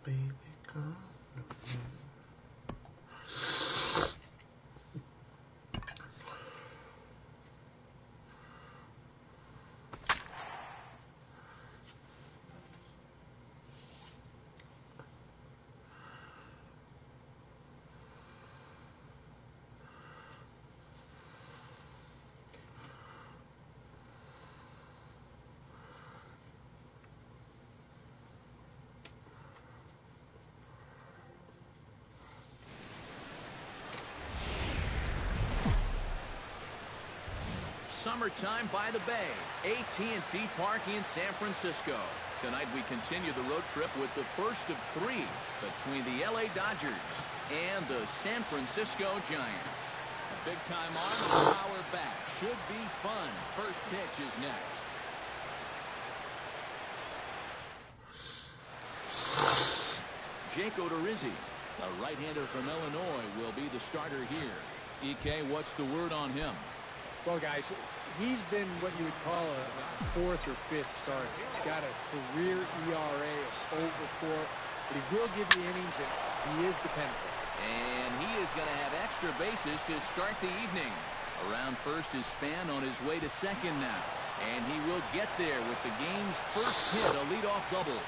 baby gone. Summertime by the Bay, AT&T Park in San Francisco. Tonight we continue the road trip with the first of three between the LA Dodgers and the San Francisco Giants. A big-time arm and power back. Should be fun. First pitch is next. Jake Odorizzi, a right-hander from Illinois, will be the starter here. EK, what's the word on him? Well, guys, he's been what you would call a fourth or fifth starter. He's got a career ERA of over 4, but he will give you innings, and he is dependable. And he is going to have extra bases to start the evening. Around first is Span on his way to second now. And he will get there with the game's first hit, a leadoff double.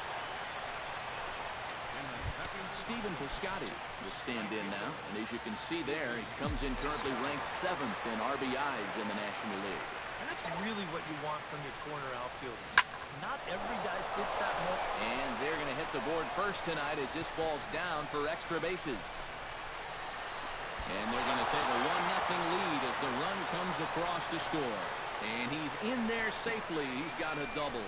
Stephen Piscotty will stand in now, and as you can see there, he comes in currently ranked 7th in RBIs in the National League. And that's really what you want from your corner outfielder. Not every guy fits that mold. And they're going to hit the board first tonight as this falls down for extra bases. And they're going to take a 1-0 lead as the run comes across to score. And he's in there safely. He's got a double.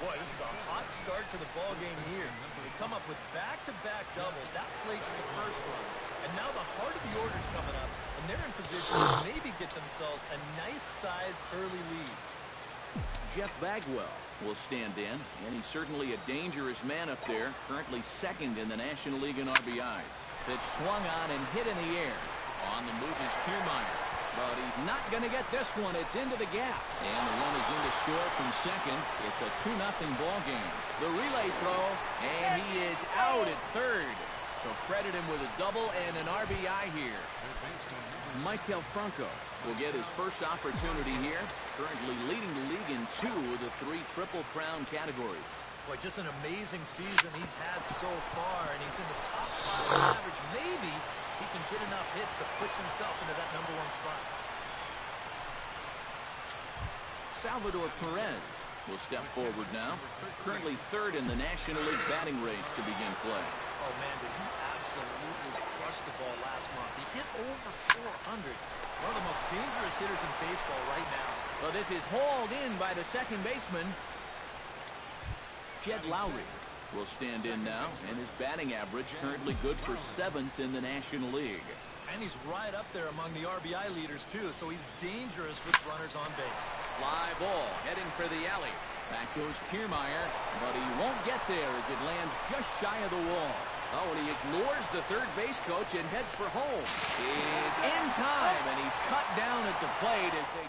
Boy, this is a hot start to the ball game here. They come up with back-to-back doubles. That plates the first one. And now the heart of the order's coming up, and they're in position to maybe get themselves a nice-sized early lead. Jeff Bagwell will stand in, and he's certainly a dangerous man up there, currently second in the National League in RBIs. Pitch swung on and hit in the air. On the move is Kiermaier. But he's not going to get this one. It's into the gap. And the run is in to score from second. It's a 2-0 ball game. The relay throw, and he is out at third. So credit him with a double and an RBI here. Maikel Franco will get his first opportunity here. Currently leading the league in 2 of the 3 Triple Crown categories. Boy, just an amazing season he's had so far, and he's in the top 5 average. Maybe he can get enough hits to push himself into that #1 spot. Salvador Perez will step forward now. Currently 3rd in the National League batting race to begin play. Oh, man, did he absolutely crush the ball last month. He hit over 400. One of the most dangerous hitters in baseball right now. Well, this is hauled in by the second baseman. Jed Lowry will stand in now, and his batting average currently good for 7th in the National League. And he's right up there among the RBI leaders, too, so he's dangerous with runners on base. Fly ball heading for the alley. Back goes Kiermaier, but he won't get there as it lands just shy of the wall. Oh, and he ignores the third base coach and heads for home. Is in time, and he's cut down at the plate as they...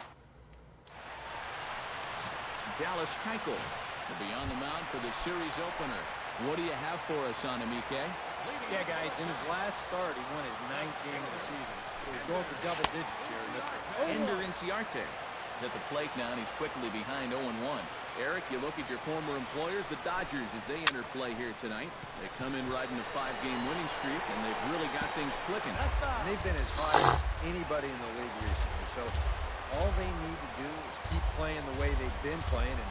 Dallas Keuchel will be on the mound for the series opener. What do you have for us on him, EK? Yeah, guys, in his last start, he won his 9th game of the season. So he's going for double digits here in this one. Ender Inciarte is at the plate now, and he's quickly behind 0-1. Eric, you look at your former employers, the Dodgers, as they enter play here tonight. They come in riding a 5-game winning streak, and they've really got things clicking. And they've been as hot as anybody in the league recently. So all they need to do is keep playing the way they've been playing, and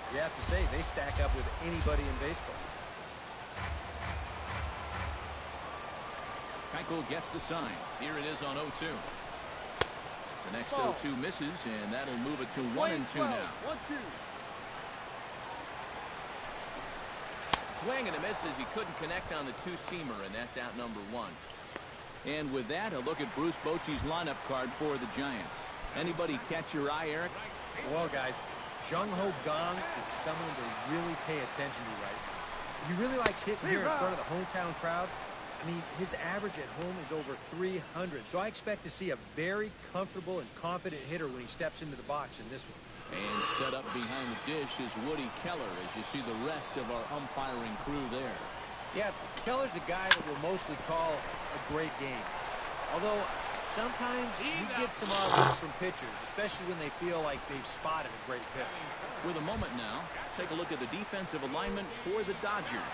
you have to say they stack up with anybody in baseball. Keuchel gets the sign. Here it is on 0-2. The next 0-2 misses, and that'll move it to 1-2 now. 1-2. Swing and a miss as he couldn't connect on the 2-seamer, and that's out number 1. And with that, a look at Bruce Bochy's lineup card for the Giants. Anybody catch your eye, Eric? Well, guys, Jung-Ho Kang is someone to really pay attention to right now. He really likes hitting here in front of the hometown crowd. I mean, his average at home is over 300, so I expect to see a very comfortable and confident hitter when he steps into the box in this one. And set up behind the dish is Woody Keller as you see the rest of our umpiring crew there. Yeah, Keller's a guy that we'll mostly call a great game. Although sometimes he gets some odd looks from pitchers, especially when they feel like they've spotted a great pitch. With a moment now, take a look at the defensive alignment for the Dodgers.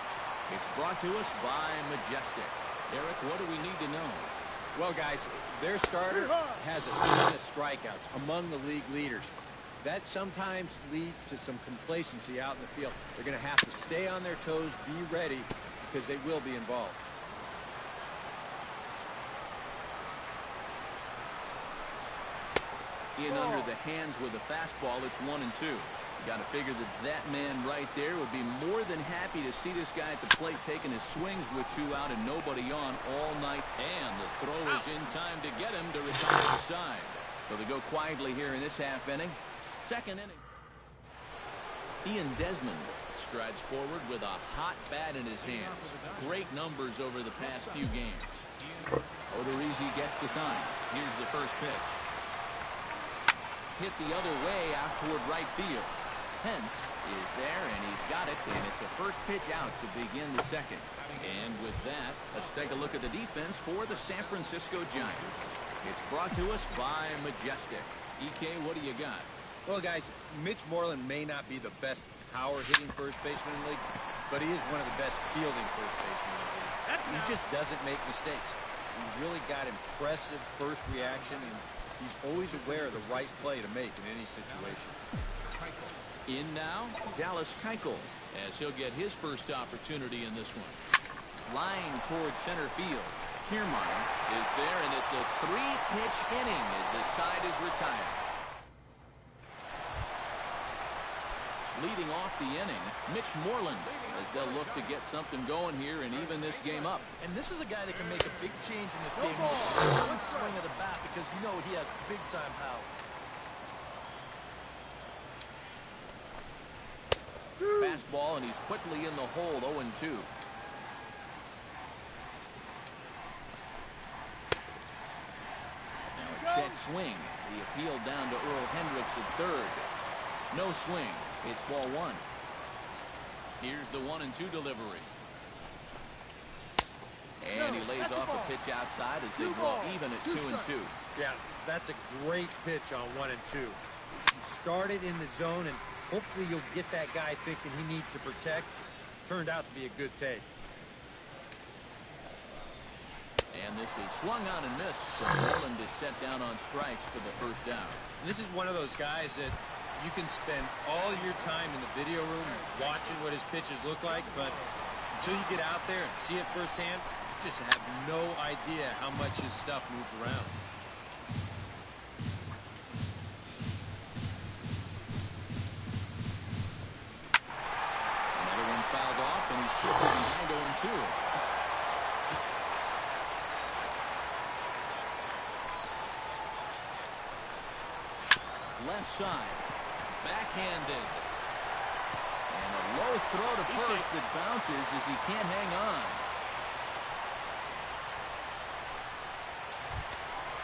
It's brought to us by Majestic. Eric, what do we need to know? Well, guys, their starter has a ton of strikeouts, among the league leaders. That sometimes leads to some complacency out in the field. They're going to have to stay on their toes, be ready, because they will be involved. In under the hands with a fastball, it's 1-2. You got to figure that man right there would be more than happy to see this guy at the plate taking his swings with 2 out and nobody on all night. And the throw is in time to get him to retire the side. So they go quietly here in this half inning. Second inning. Ian Desmond strides forward with a hot bat in his hands. Great numbers over the past few games. Odorizzi gets the sign. Here's the first pitch. Hit the other way out toward right field. Pence is there, and he's got it, and it's a first pitch out to begin the second. And with that, let's take a look at the defense for the San Francisco Giants. It's brought to us by Majestic. EK, what do you got? Well, guys, Mitch Moreland may not be the best power-hitting first baseman in the league, but he is one of the best fielding first basemen in the league. He just doesn't make mistakes. He's really got impressive first reaction, and he's always aware of the right play to make in any situation. In now, Dallas Keuchel, as he'll get his first opportunity in this one. Flying towards center field. Kiermaier is there, and it's a 3-pitch inning as the side is retired. Leading off the inning, Mitch Moreland, as they'll look to get something going here and even this game up. And this is a guy that can make a big change in this game with one swing of the bat, because you know he has big-time power. Fastball, and he's quickly in the hole, 0-2. Now a check swing. The appeal down to Earl Hendricks at third. No swing. It's ball 1. Here's the 1-2 delivery. And he lays off a pitch outside as they draw even at 2-2. Yeah, that's a great pitch on 1-2. He started in the zone, and hopefully you'll get that guy thinking he needs to protect. Turned out to be a good take. And this is swung on and missed. So Moreland is set down on strikes for the first down. This is one of those guys that you can spend all your time in the video room watching what his pitches look like, but until you get out there and see it firsthand, you just have no idea how much his stuff moves around. Another one fouled off, and he's still behind 0-2. Left side. Backhanded. And a low throw to first that bounces as he can't hang on.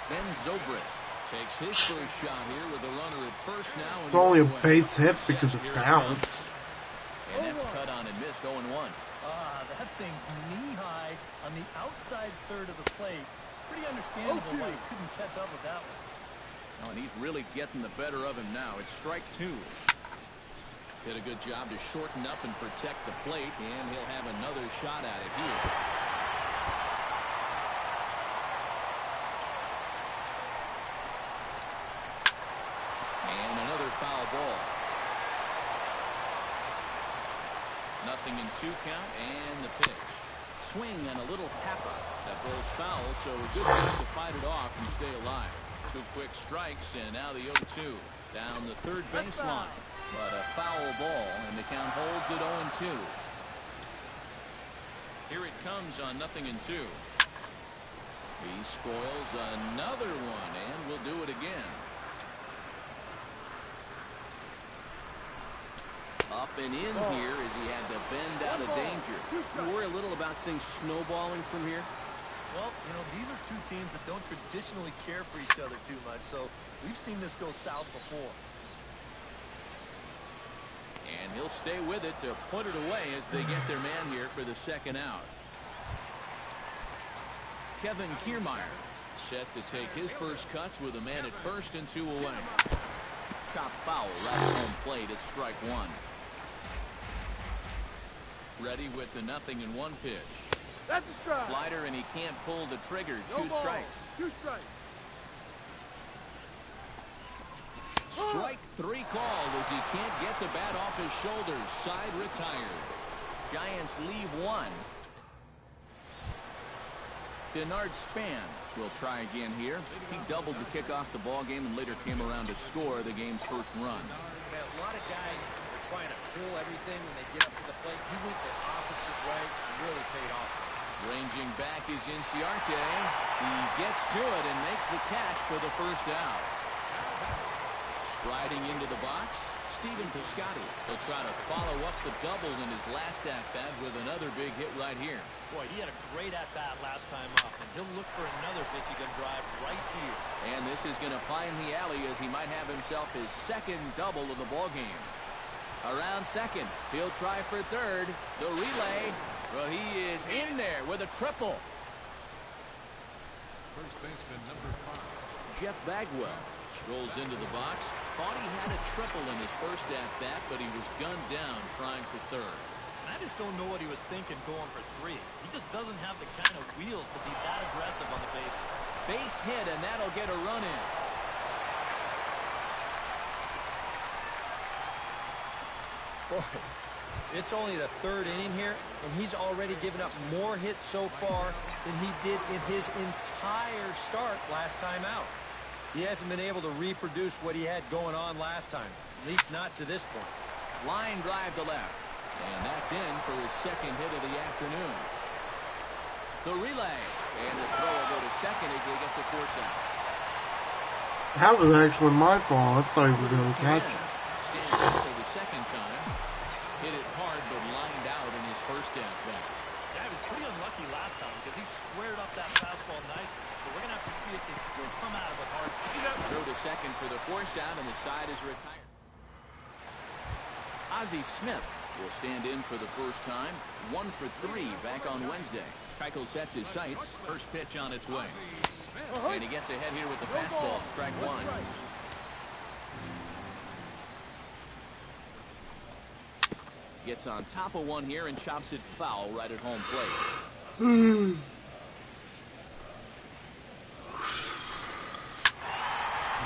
Ben Zobrist takes his first shot here with a runner at first now. It's only a base hit because it's bounced. And that's cut on and missed, 0-1. That thing's knee-high on the outside third of the plate. Pretty understandable why he couldn't catch up with that one. Oh, and he's really getting the better of him now. It's strike 2. Did a good job to shorten up and protect the plate, and he'll have another shot at it here. And another foul ball. 0-2 count, and the pitch. Swing and a little tap-up. That ball's foul, so a good chance to fight it off and stay alive. 2 quick strikes, and now the 0-2 down the third baseline. But a foul ball, and the count holds at 0-2. Here it comes on 0-2. He spoils another one, and will do it again. Up and in here as he had to bend out of danger. You worry a little about things snowballing from here? Well, you know, these are two teams that don't traditionally care for each other too much, so we've seen this go south before. And he'll stay with it to put it away as they get their man here for the second out. Kevin Kiermaier set to take his first cuts with a man at first and 2 away. Chop foul right at home plate at strike 1. Ready with the 0-1 pitch. That's a strike. Slider, and he can't pull the trigger. No 2 ball. strikes. 2 strikes. Strike 3 called as he can't get the bat off his shoulders. Side retired. Giants leave 1. Denard Span will try again here. He doubled to kick off the ball game and later came around to score the game's first run. A lot of guys are trying to pull everything when they get up to the plate. He went the opposite way and really paid off. Ranging back is Inciarte. He gets to it and makes the catch for the first out. Striding into the box, Stephen Piscotty will try to follow up the double in his last at-bat with another big hit right here. Boy, he had a great at-bat last time up, and he'll look for another pitch he can drive right here. And this is going to find the alley as he might have himself his second double of the ball game. Around second, he'll try for third. The relay, well, he is in there with a triple. First baseman number 5. Jeff Bagwell strolls into the box. Thought he had a triple in his first at-bat, but he was gunned down trying for third. I just don't know what he was thinking going for 3. He just doesn't have the kind of wheels to be that aggressive on the bases. Base hit, and that'll get a run in. Boy, it's only the 3rd inning here, and he's already given up more hits so far than he did in his entire start last time out. He hasn't been able to reproduce what he had going on last time, at least not to this point. Line drive to left, and that's in for his second hit of the afternoon. The relay, and the throw will go to second as they get the force out. That was actually my fault. I thought he was going to catch it. Standing for the second time. Hit it hard, but lined out in his first at-bat. Yeah, he was pretty unlucky last time because he squared up that fastball nicely. So we're going to have to see if they still come at him with hard. Throw to second for the force out, and the side is retired. Ozzie Smith will stand in for the first time. 1 for 3 back on Wednesday. Keuchel sets his sights. First pitch on its way. And he gets ahead here with the fastball. Strike 1. Gets on top of one here and chops it foul right at home plate.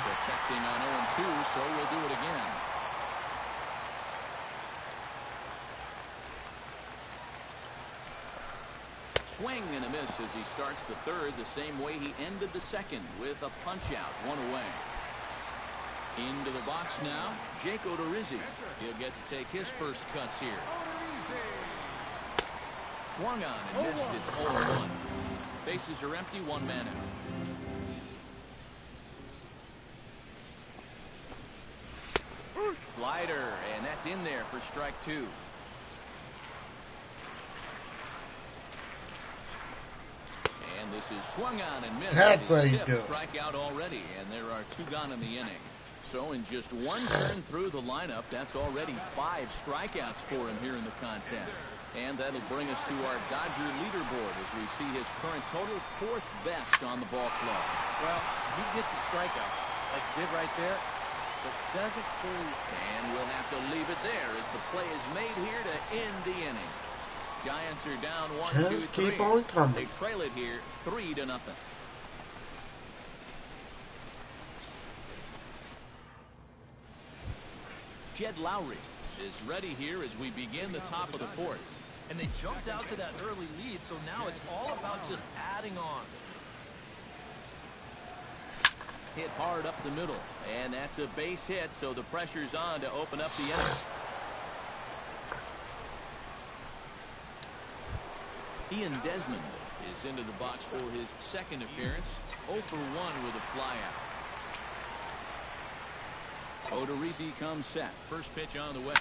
Protecting on 0-2, so we'll do it again. Swing and a miss as he starts the third the same way he ended the second with a punch out, 1 away. Into the box now, Jake Odorizzi. He'll get to take his first cuts here. Swung on and missed. It's 0-1. Bases are empty, 1 man out. Slider, and that's in there for strike 2. And this is swung on and missed. That's how you Fifth do it. strikeout already, and there are 2 gone in the inning. So in just 1 turn through the lineup, that's already 5 strikeouts for him here in the contest. And that'll bring us to our Dodger leaderboard as we see his current total 4th best on the ball club. Well, he gets a strikeout, like he did right there, but doesn't close. And we'll have to leave it there as the play is made here to end the inning. Giants are down 1-2-3. Just keep on coming. They trail it here 3-0. Jed Lowry is ready here as we begin the top of the 4th. And they jumped out to that early lead, so now it's all about just adding on. Hit hard up the middle, and that's a base hit, so the pressure's on to open up the inning. Ian Desmond is into the box for his second appearance. 0 for 1 with a flyout. Odorizzi comes set. First pitch on the way.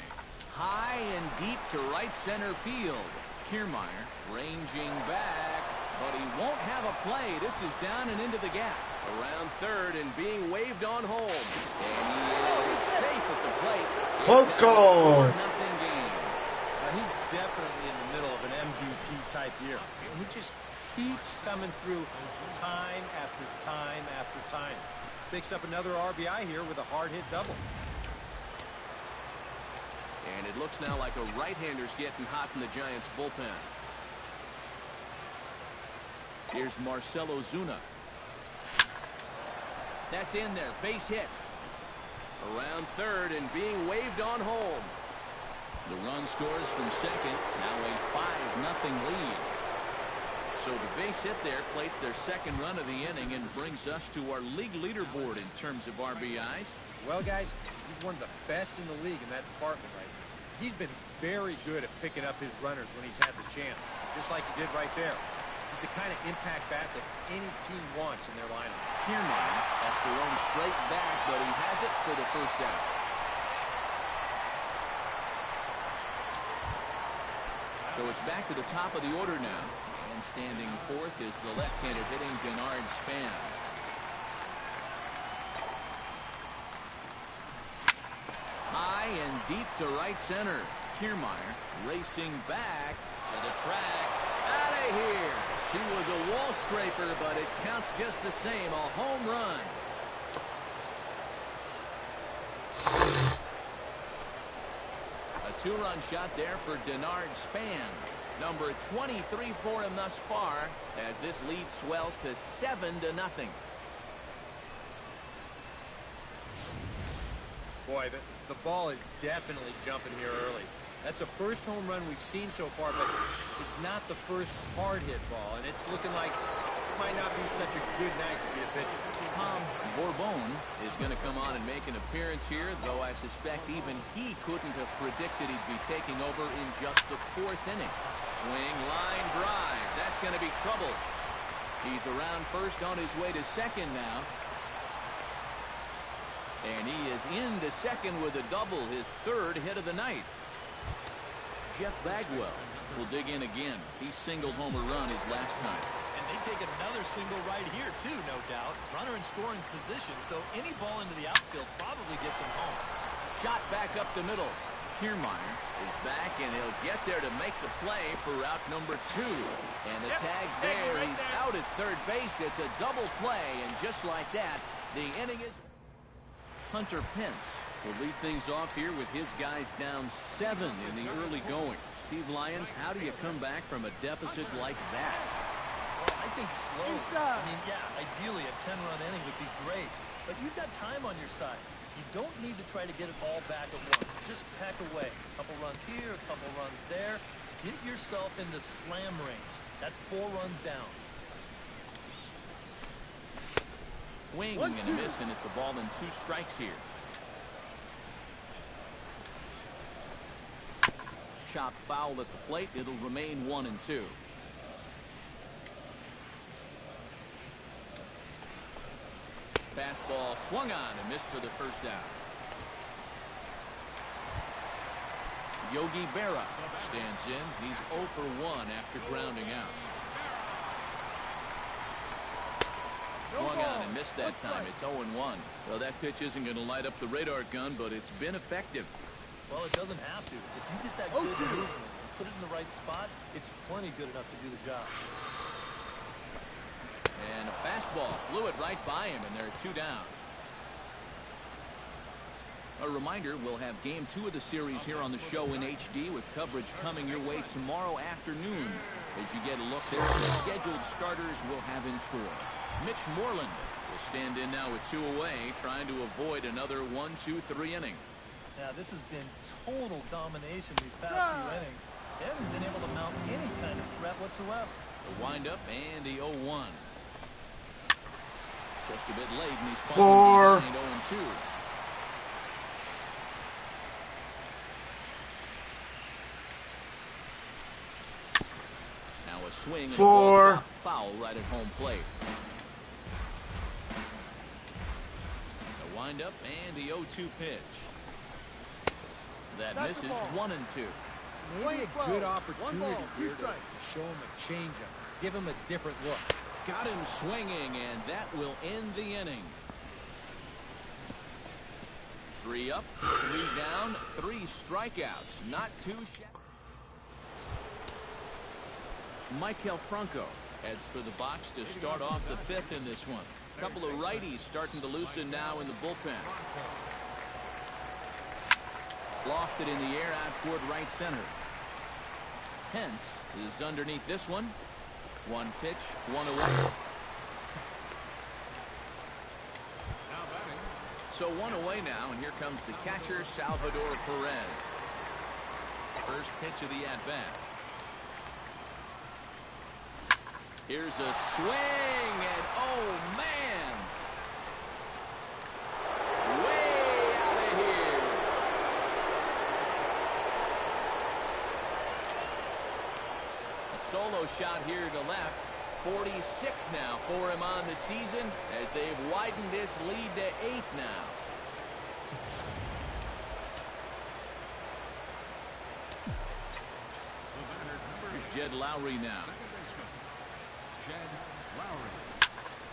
High and deep to right center field. Kiermaier ranging back, but he won't have a play. This is down and into the gap. Around third and being waved on home. And he is safe at the plate. Close call. Nothing game. He's definitely in the middle of an MVP type year. He just keeps coming through time after time after time. Picks up another RBI here with a hard hit double. And it looks now like a right-hander's getting hot in the Giants bullpen. Here's Marcell Ozuna. That's in there. Base hit. Around third and being waved on home. The run scores from second. Now a 5-0 lead. So the base hit there plates their second run of the inning and brings us to our league leaderboard in terms of RBIs. Well, guys, he's one of the best in the league in that department right now. He's been very good at picking up his runners when he's had the chance, just like he did right there. He's the kind of impact bat that any team wants in their lineup. Kiermaier has to run straight back, but he has it for the first out. So it's back to the top of the order now. And standing fourth is the left-handed hitting Denard Span. High and deep to right center. Kiermaier racing back to the track. Out of here. She was a wall scraper, but it counts just the same. A home run. A 2-run shot there for Denard Span. Number 23 for him thus far as this lead swells to 7-0. Boy, the ball is definitely jumping here early. That's the first home run we've seen so far, but it's not the first hard-hit ball, and it's looking like it might not be such a good night to be a pitcher. Tom Bourbon is going to come on and make an appearance here, though I suspect even he couldn't have predicted he'd be taking over in just the 4th inning. Swing, line drive. That's going to be trouble. He's around first on his way to second now. And he is into second with a double, his 3rd hit of the night. Jeff Bagwell will dig in again. He singled home a run his last time. And they take another single right here, too, no doubt. Runner in scoring position, so any ball into the outfield probably gets him home. Shot back up the middle. Kiermaier is back, and he'll get there to make the play for route number 2. And the tag's there. Right He's there. out at third base. It's a double play, and just like that, the inning is... Hunter Pence will lead things off here with his guys down 7 in the early going. Steve Lyons, how do you come back from a deficit like that? Well, I think slow. I mean, yeah, ideally a 10-run inning would be great, but you've got time on your side. You don't need to try to get it all back at once. Just pack away. A couple runs here, a couple runs there. Get yourself into slam range. That's 4 runs down. Swing and a miss, and it's a ball and 2 strikes here. Chop foul at the plate. It'll remain 1-2. Fastball swung on and missed for the first out. Yogi Berra stands in. He's 0 for 1 after grounding out. Swung on and missed that time. It's 0-1. Well, that pitch isn't going to light up the radar gun, but it's been effective. Well, it doesn't have to. If you get that good movement and put it in the right spot, it's plenty good enough to do the job. And a fastball flew it right by him, and there are 2 down. A reminder, we'll have game 2 of the series here on the show in HD with coverage coming your way tomorrow afternoon as you get a look there at the scheduled starters we'll have in store. Mitch Moreland will stand in now with 2 away, trying to avoid another 1-2-3 inning. Yeah, this has been total domination these past few innings. They haven't been able to mount any kind of threat whatsoever. The windup and the 0-1. Just a bit late, and he's 4. behind 0-2. Now a swing and 4. a foul right at home plate. The windup and the 0-2 pitch. That misses 1-2. Maybe a good opportunity here to show him a changeup, give him a different look. Got him swinging, and that will end the inning. 3 up, 3 down, 3 strikeouts. Not too shabby. Michael Franco heads for the box to start off the 5th in this one. A couple of righties starting to loosen now in the bullpen. Lofted in the air out toward right center. Hence is underneath this one. 1 pitch, 1 away. So 1 away now, and here comes the catcher, Salvador Perez. First pitch of the at-bat. Here's a swing, and oh man! Way out of here. A solo shot here to left. 46 now for him on the season as they've widened this lead to 8 now. Jed Lowry now.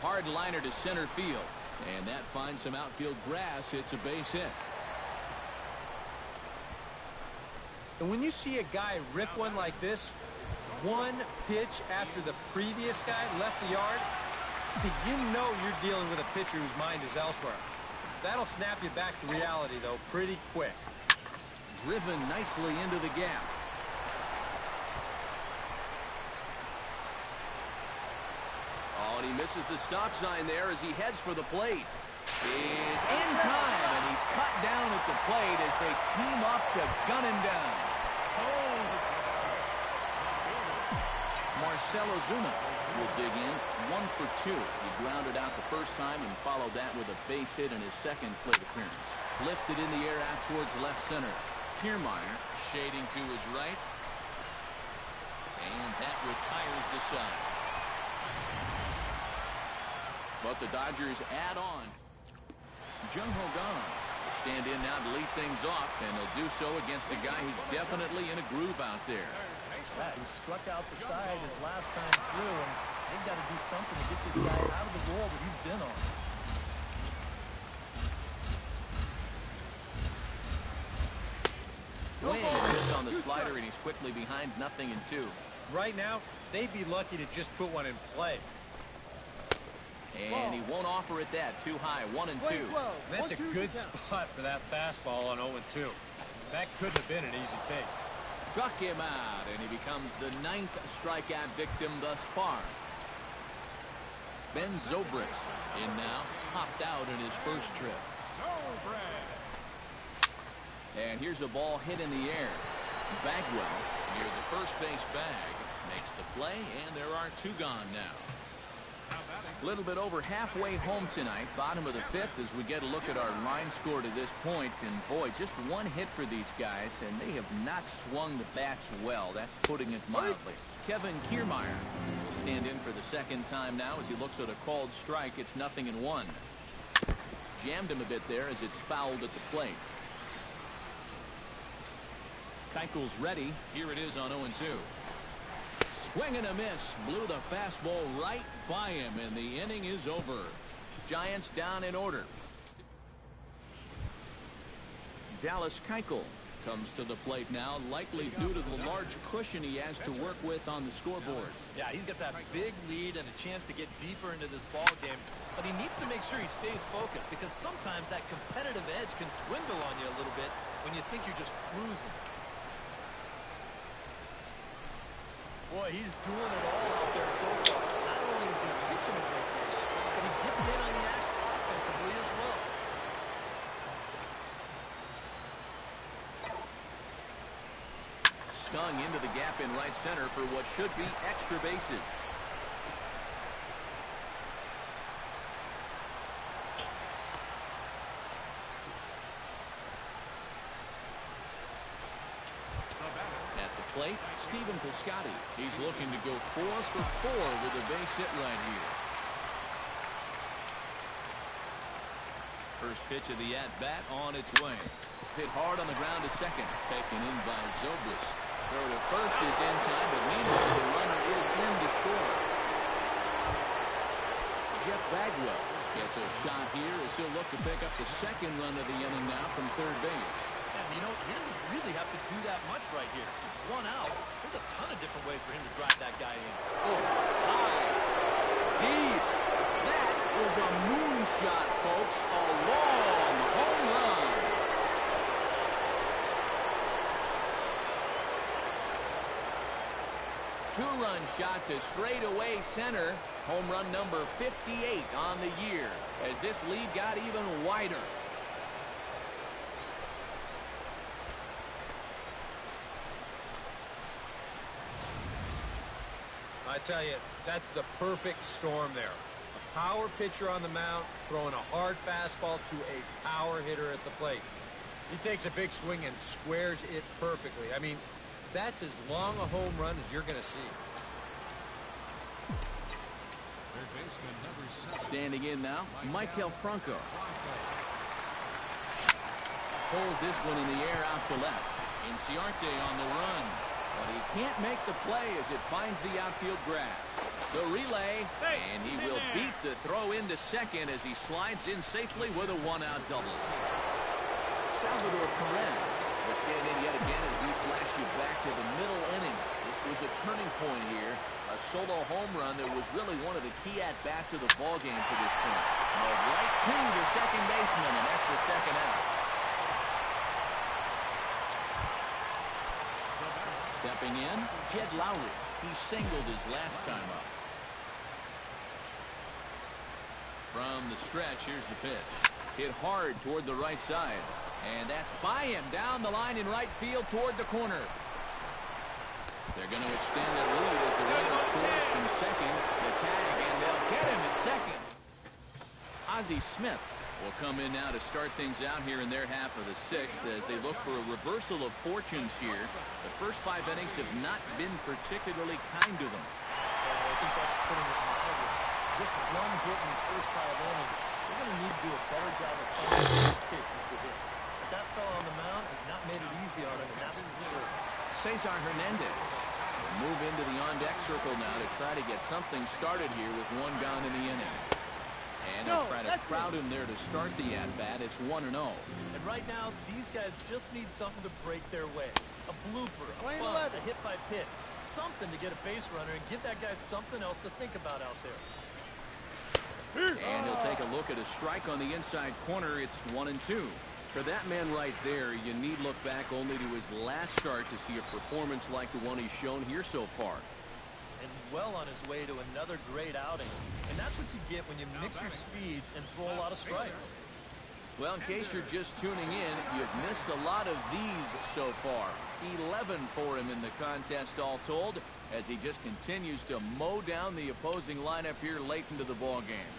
Hard liner to center field, and that finds some outfield grass. It's a base hit. And when you see a guy rip one like this, 1 pitch after the previous guy left the yard, you know you're dealing with a pitcher whose mind is elsewhere. That'll snap you back to reality, though, pretty quick. Driven nicely into the gap. Oh, and he misses the stop sign there as he heads for the plate. Is in time, and he's cut down at the plate as they team up to gun him down. Marcelo Zuna will dig in. 1 for 2. He grounded out the first time and followed that with a base hit in his second plate appearance. Lifted in the air out towards left center. Kiermaier shading to his right. And that retires the side. But the Dodgers add on. Jung-Ho Kang will stand in now to lead things off, and they'll do so against a guy who's definitely in a groove out there. Yeah, he struck out the side his last time through, and they've got to do something to get this guy out of the role that he's been on. Swing and miss on the slider, and he's quickly behind 0-2. Right now, they'd be lucky to just put one in play. And he won't offer it that. Too high. 1-2. That's a good spot for that fastball on 0-2. That couldn't have been an easy take. Struck him out, and he becomes the 9th strikeout victim thus far. Ben Zobrist in now, popped out in his first trip. And here's a ball hit in the air. Bagwell near the first base bag makes the play, and there are 2 gone now. A little bit over halfway home tonight, bottom of the 5th, as we get a look at our line score to this point. And boy, just 1 hit for these guys, and they have not swung the bats well. That's putting it mildly. Kevin Kiermaier will stand in for the second time now as he looks at a called strike. It's 0-1. Jammed him a bit there as it's fouled at the plate. Keuchel's ready. Here it is on 0-2. Swing and a miss. Blew the fastball right by him, and the inning is over. Giants down in order. Dallas Keuchel comes to the plate now, likely due to the large cushion he has to work with on the scoreboard. Yeah, he's got that big lead and a chance to get deeper into this ball game, but he needs to make sure he stays focused, because sometimes that competitive edge can dwindle on you a little bit when you think you're just cruising. Boy, he's doing it all out there so far. Not only is he pitching a great game, but he gets in on the act offensively as well. Stung into the gap in right center for what should be extra bases. At the plate, Stephen Piscotty. He's looking to go 4 for 4 with a base hit right here. First pitch of the at-bat on its way. Hit hard on the ground to second. Taken in by Zobrist. Throw to first is in time, but meanwhile the runner is in to score. Jeff Bagwell gets a shot here as he'll look to pick up the second run of the inning now from third base. And, you know, he doesn't really have to do that much right here. One out. There's a ton of different ways for him to drive that guy in. Oh, high, deep. That is a moonshot, folks. A long home run. Two-run shot to straightaway center. Home run number 58 on the year as this lead got even wider. I tell you, that's the perfect storm there. A power pitcher on the mound throwing a hard fastball to a power hitter at the plate. He takes a big swing and squares it perfectly. I mean, that's as long a home run as you're going to see. Third baseman number 7. Standing in now, Michael Franco. Pulls this one in the air out to left. Inciarte on the run. But he can't make the play as it finds the outfield grass. The relay, and he will beat the throw into second as he slides in safely with a one-out double. Salvador Perez will stand in yet again as we flash you back to the middle innings. This was a turning point here. A solo home run that was really one of the key at-bats of the ballgame to this point. But right to the second baseman, and that's the second out. Stepping in, Jed Lowry. He singled his last time up. From the stretch, here's the pitch. Hit hard toward the right side. And that's by him down the line in right field toward the corner. They're going to extend their lead as the runner scores from second. The tag, and they'll get him at second. Ozzie Smith will come in now to start things out here in their half of the sixth as they look for a reversal of fortunes here. The first 5 innings have not been particularly kind to them. I think that's putting it mildly. Just one hit in these first 5 innings. They're going to need to do a better job of finding those pitches to hit. But that fellow on the mound has not made it easy on him, and that's for sure. Cesar Hernandez will move into the on-deck circle now to try to get something started here with one gone in the inning. And they'll try to crowd him there to start the at-bat. It's 1-0. And right now, these guys just need something to break their way. A blooper, a bunt, a hit by pitch. Something to get a base runner and give that guy something else to think about out there. And he'll take a look at a strike on the inside corner. It's 1-2. For that man right there, you need look back only to his last start to see a performance like the one he's shown here so far. And well on his way to another great outing. And that's what you get when you mix your speeds and throw a lot of strikes. Well, in case you're just tuning in, you've missed a lot of these so far. 11 for him in the contest all told, as he just continues to mow down the opposing lineup here late into the ball game.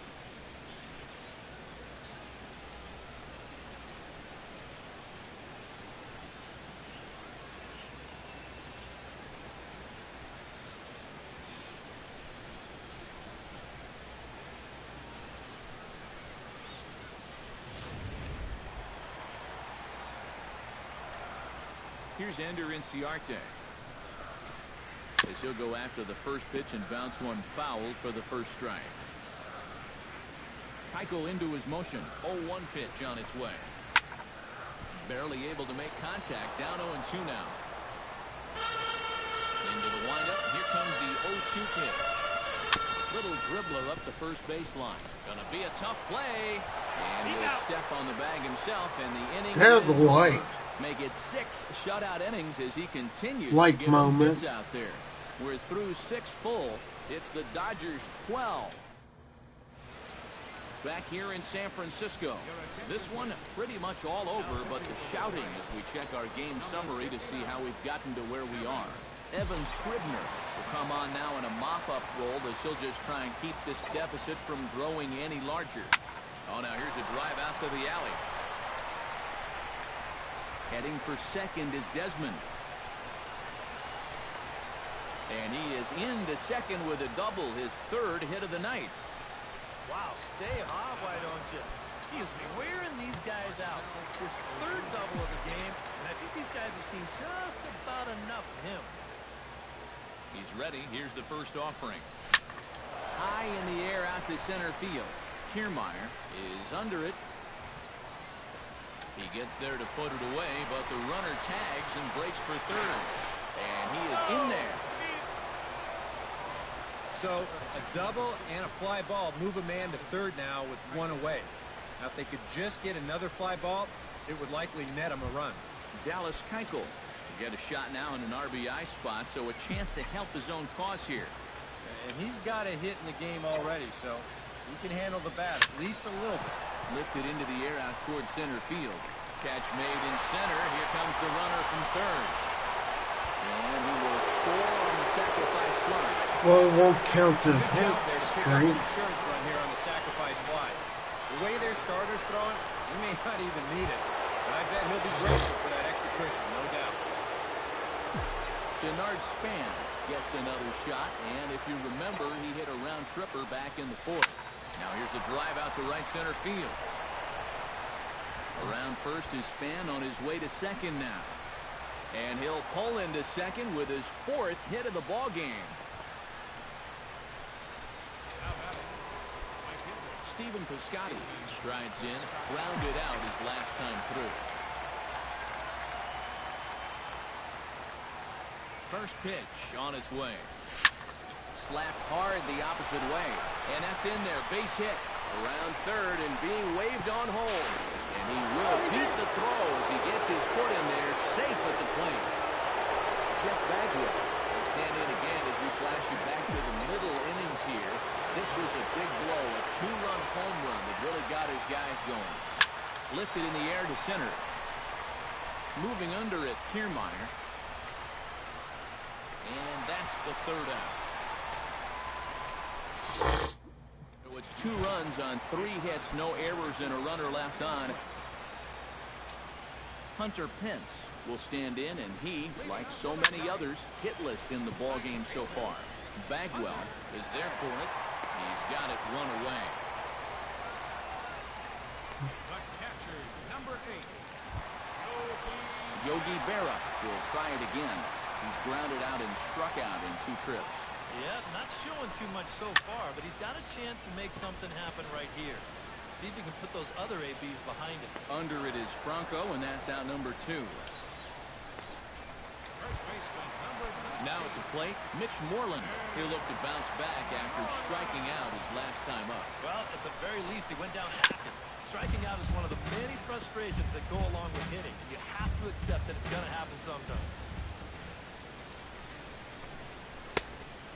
Here's Ender Inciarte as he'll go after the first pitch and bounce one foul for the first strike. Keuchel into his motion. 0-1 pitch on its way. Barely able to make contact. Down 0-2 now. Into the windup. Here comes the 0-2 pitch. Little dribbler up the first baseline. Gonna be a tough play. And he'll step on the bag himself, and the inning There's the light. Make it 6 shutout innings as he continues Like to get moment. hits out there. We're through 6 full. It's the Dodgers 12. Back here in San Francisco. This one pretty much all over, but the shouting as we check our game summary to see how we've gotten to where we are. Evan Scribner will come on now in a mop-up role as he'll just try and keep this deficit from growing any larger. Oh, now here's a drive out to the alley. Heading for second is Desmond. And he is into second with a double, his 3rd hit of the night. Wow, stay hot, why don't you? He is wearing these guys out. His 3rd double of the game, and I think these guys have seen just about enough of him. He's ready. Here's the first offering. high in the air out to center field. Kiermaier is under it. He gets there to put it away, but the runner tags and breaks for third. And he is in there. So a double and a fly ball move a man to third now with one away. Now if they could just get another fly ball, it would likely net him a run. Dallas Keuchel to get a shot now in an RBI spot, so a chance to help his own cause here. And he's got a hit in the game already, so he can handle the bat at least a little bit. Lifted into the air out towards center field. Catch made in center. Here comes the runner from third. And he will score on the sacrifice fly. Well, it won't count as Good job there hits, to pick up an right? insurance run here on the sacrifice fly. The way their starter's throwing, he may not even need it. But I bet he'll be grateful for that extra cushion, no doubt. Denard Span gets another shot, and if you remember, he hit a round tripper back in the fourth. Now here's a drive out to right center field. Around first is Span on his way to second now. And he'll pull into second with his fourth hit of the ball game. Stephen Piscotty strides in, grounded out his last time through. First pitch on its way. Slapped hard the opposite way. And that's in there. Base hit. Around third and being waved on home. And he will beat the throw as he gets his foot in there, safe at the plate. Jeff Bagwell will stand in again as we flash you back to the middle innings here. This was a big blow, a two-run home run that really got his guys going. Lifted in the air to center. Moving under it, Kiermaier. And that's the third out. So it's 2 runs on 3 hits, no errors, and a runner left on. Hunter Pence will stand in, and he, like so many others, hitless in the ballgame so far. Bagwell is there for it. He's got it 1 away. The catcher, number 8. Yogi Berra will try it again. He's grounded out and struck out in 2 trips. Yeah, not showing too much so far, but he's got a chance to make something happen right here. See if he can put those other ABs behind him. Under it is Franco, and that's out number 2. First baseman, number 9. Now at the plate, Mitch Moreland. He'll look to bounce back after striking out his last time up. Well, at the very least, he went down happy. Striking out is one of the many frustrations that go along with hitting, and you have to accept that it's going to happen sometime.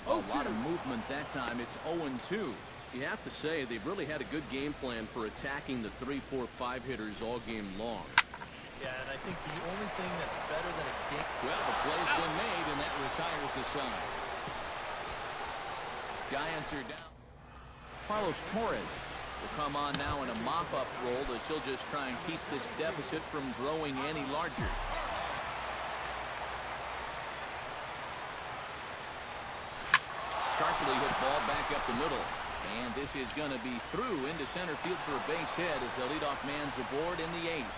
A lot of movement that time. It's 0-2. You have to say they've really had a good game plan for attacking the 3, 4, 5 hitters all game long. Yeah, and I think the only thing that's better than a game... Well, the play's been made, and that retires the side. Giants are down. Carlos Torres will come on now in a mop-up role as he'll just try and keep this deficit from growing any larger. Sharply hit ball back up the middle. And this is going to be through into center field for a base hit as the leadoff man's aboard in the 8th.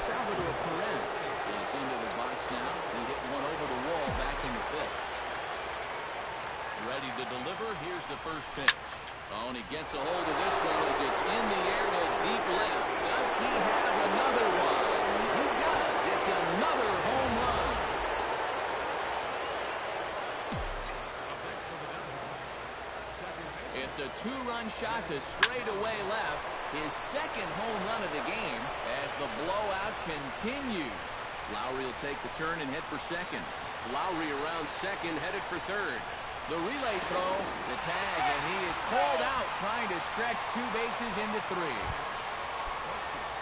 Salvador Perez is into the box now. He hit one over the wall back in the 5th. Ready to deliver. Here's the first pitch. Oh, and he gets a hold of this one as it's in the air to deep left. Does he have another one? He does. It's another home run. It's a 2-run shot to straightaway left. His second home run of the game as the blowout continues. Lowry will take the turn and head for second. Lowry around second, headed for third. The relay throw, the tag, and he is called out trying to stretch 2 bases into 3.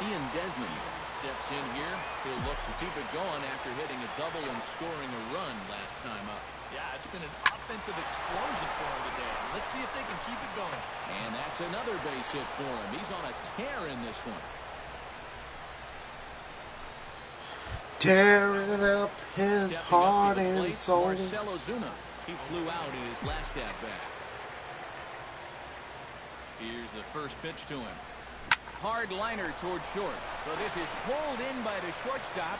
Ian Desmond steps in here. He'll look to keep it going after hitting a double and scoring a run last time up. Yeah, it's been an offensive explosion for him today. Let's see if they can keep it going. And that's another base hit for him. He's on a tear in this one. Tearing up his heart and soul. Marcell Ozuna. He flew out in his last at-bat. Here's the first pitch to him. Hard liner towards short. So this is pulled in by the shortstop.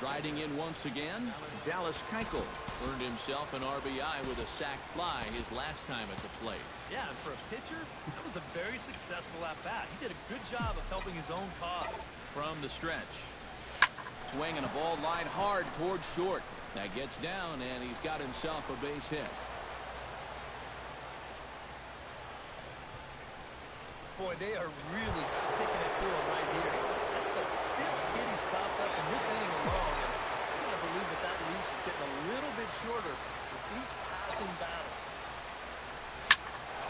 Riding in once again, Dallas Keuchel earned himself an RBI with a sac fly his last time at the plate. Yeah, and for a pitcher, that was a very successful at-bat. He did a good job of helping his own cause. From the stretch. Swing and a ball line hard towards short. That gets down, and he's got himself a base hit. Boy, they are really sticking it to him right here. That's the 5th hit he's popped up in this inning alone. And I gotta believe that that leash is getting a little bit shorter with each passing batter.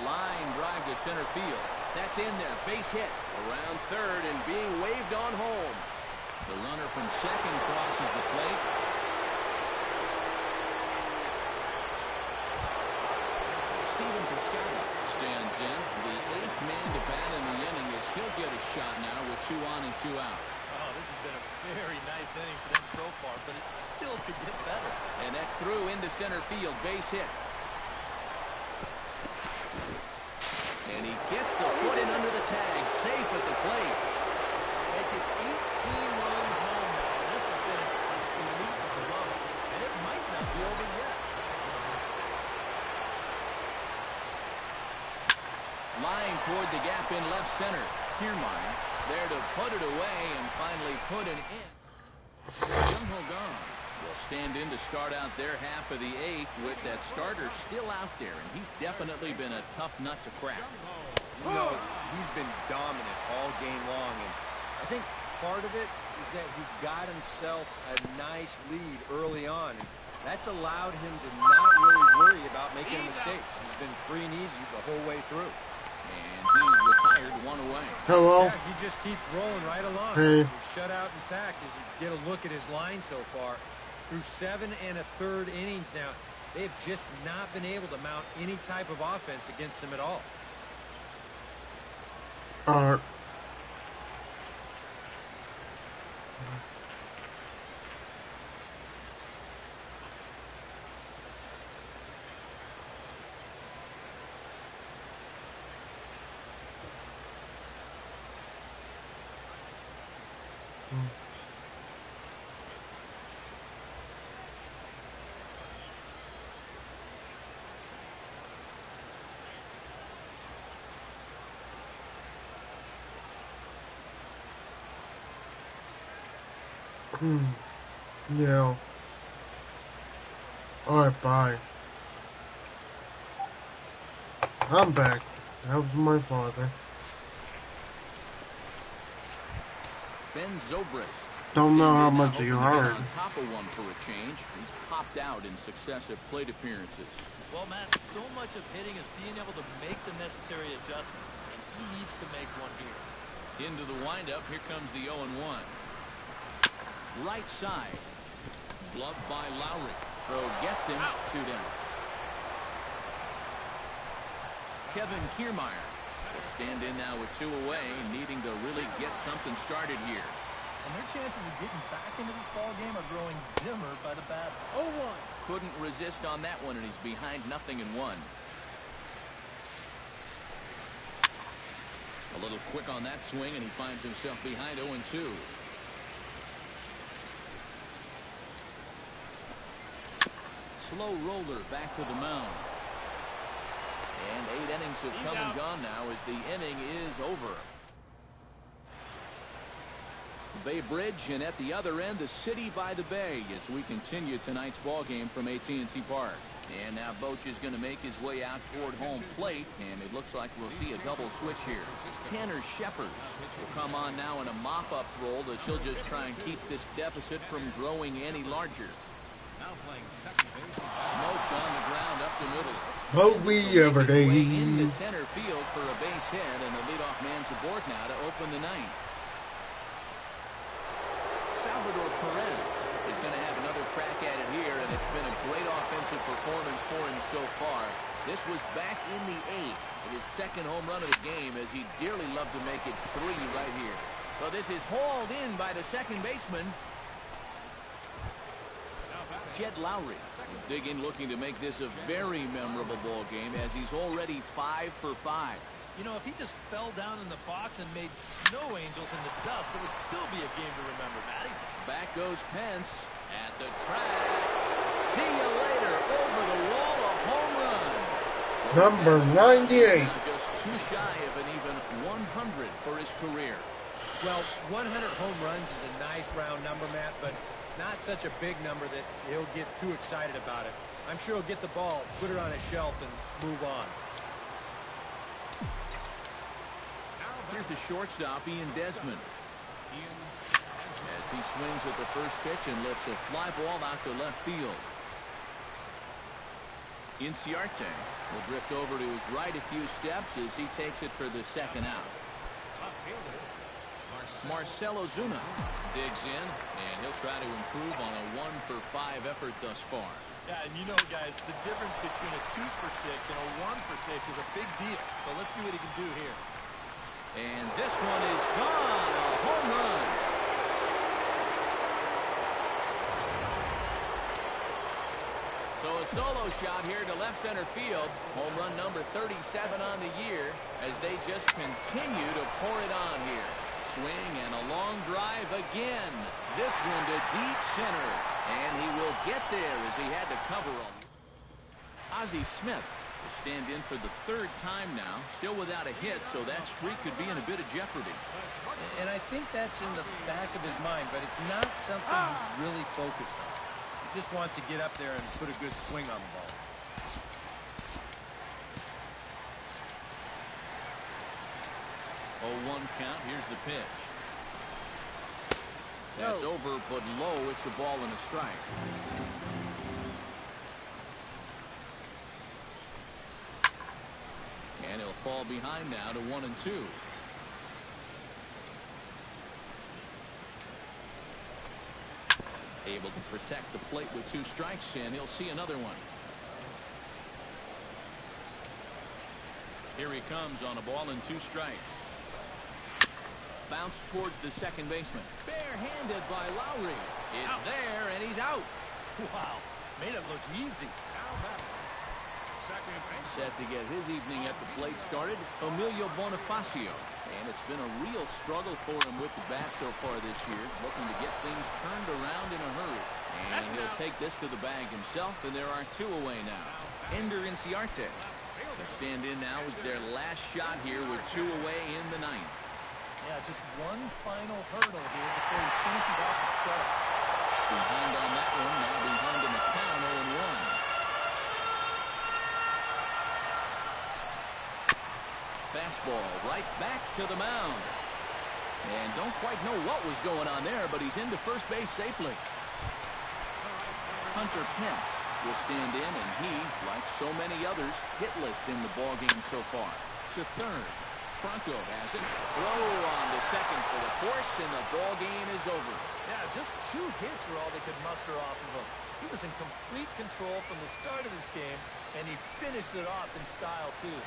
Line drive to center field. That's in there. Base hit. Around third and being waved on home. The runner from second crosses the plate. Steven Piscotty stands in. The 8th man to bat in the inning as he'll get a shot now with 2 on and 2 out. Oh, this has been a very nice inning for them so far, but it still could get better. And that's through into center field. Base hit. And he gets the foot in under the tag. Safe at the plate. Making 18 runs home now. This has been an absolute drama, and it might not be over yet. Line toward the gap in left center. Kiermaier there to put it away and finally put it in. Jung-Ho Kang will stand in to start out their half of the 8th with that starter still out there, and he's definitely been a tough nut to crack. You know, he's been dominant all game long, and I think part of it is that he got himself a nice lead early on, and that's allowed him to not really worry about making a mistake. He's been free and easy the whole way through. And he's retired 1 away. Hello. Yeah, he just keeps rolling right along. Hey. Shutout intact as you get a look at his line so far. Through 7 1/3 innings now, they've just not been able to mount any type of offense against him at all. Yeah. Alright, bye. I'm back. That was my father. Ben Zobrist. Don't know how much hoping you to get heard. on top of one for a change. He's popped out in successive plate appearances. Well, Matt, so much of hitting is being able to make the necessary adjustments, and he needs to make one here. Into the windup. Here comes the 0-1. Right side. Gloved by Lowry. Throw gets him. 2 down. Kevin Kiermaier will stand in now with 2 away, needing to really get something started here. And their chances of getting back into this ball game are growing dimmer by the batter. 0-1. Couldn't resist on that one, and he's behind 0-1. A little quick on that swing, and he finds himself behind 0-2. Slow roller back to the mound. And 8 innings have come and gone now as the inning is over. Bay Bridge, and at the other end, the city by the bay as we continue tonight's ball game from AT&T Park. And now Boch is going to make his way out toward home plate, and it looks like we'll see a double switch here. Tanner Shepard will come on now in a mop-up role as he'll just try and keep this deficit from growing any larger. Now playing second base. Smoked on the ground up the middle. Hope we ever Way do. into center field for a base hit, and the leadoff man's aboard now to open the ninth. Salvador Perez is going to have another crack at it here, and it's been a great offensive performance for him so far. This was back in the 8th, his second home run of the game, as he'd dearly love to make it 3 right here. So this is hauled in by the second baseman, Jed Lowry. Will dig in looking to make this a very memorable ball game as he's already 5 for 5. You know, if he just fell down in the box and made snow angels in the dust, it would still be a game to remember, Matty. Back goes Pence at the track. See you later. Over the wall, a home run. Number 98. Now just too shy of an even 100 for his career. Well, 100 home runs is a nice round number, Matt, but not such a big number that he'll get too excited about it. I'm sure he'll get the ball, put it on a shelf, and move on. Here's the shortstop, Ian Desmond. As he swings at the first pitch and lifts a fly ball out to left field. Inciarte will drift over to his right a few steps as he takes it for the second out. Marcell Ozuna digs in, and he'll try to improve on a 1-for-5 effort thus far. Yeah, and you know, guys, the difference between a 2-for-6 and a 1-for-6 is a big deal. So let's see what he can do here. And this one is gone. A home run. So a solo shot here to left center field. Home run number 37 on the year as they just continue to pour it on here. Swing and a long drive again. This one to deep center. And he will get there as he had to cover him. Ozzie Smith will stand in for the third time now. Still without a hit, so that streak could be in a bit of jeopardy. And I think that's in the back of his mind, but it's not something he's really focused on. He just wants to get up there and put a good swing on the ball. Oh, 1 count. Here's the pitch. That's over, but low. It's a ball and a strike. And he'll fall behind now to 1-2. Able to protect the plate with 2 strikes, and he'll see another one. Here he comes on a ball and 2 strikes. Bounce towards the second baseman. Barehanded by Lowry. It's there, and he's out. Wow, made it look easy. Set to get his evening at the plate started, Emilio Bonifacio. And it's been a real struggle for him with the bat so far this year, looking to get things turned around in a hurry. And he'll take this to the bag himself, and there are 2 away now. Ender Inciarte will stand in now as their last shot here with 2 away in the 9th. Yeah, just one final hurdle here before he finishes off the setup. Behind on that one, now behind in the count, 0-1. Fastball right back to the mound. And don't quite know what was going on there, but he's into first base safely. Hunter Pence will stand in, and he, like so many others, hitless in the ballgame so far. To third. Franco has it. Throw on the second for the force, and the ballgame is over. Yeah, just 2 hits were all they could muster off of him. He was in complete control from the start of this game, and he finished it off in style, too.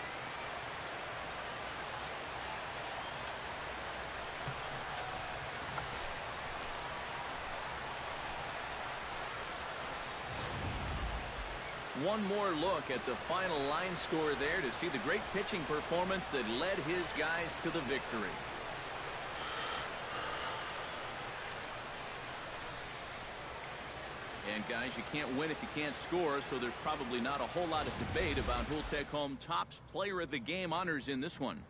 One more look at the final line score there to see the great pitching performance that led his guys to the victory. And guys, you can't win if you can't score, so there's probably not a whole lot of debate about who'll take home Topps Player of the Game honors in this one.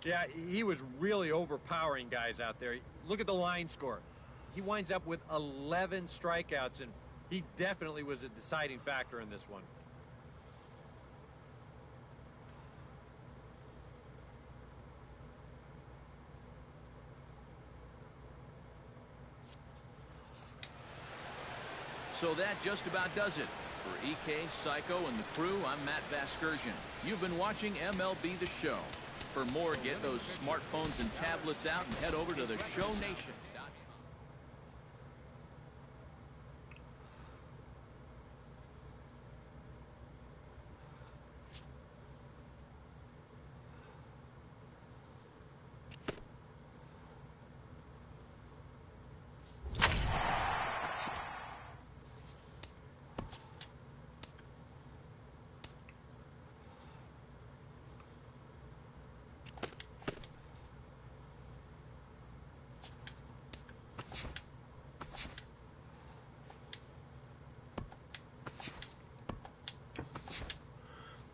Yeah, he was really overpowering guys out there. Look at the line score. He winds up with 11 strikeouts, and he definitely was a deciding factor in this one. So that just about does it. For EK, Psycho, and the crew, I'm Matt Vasgersian. You've been watching MLB The Show. For more, get those smartphones and tablets out and head over to theshownation.com.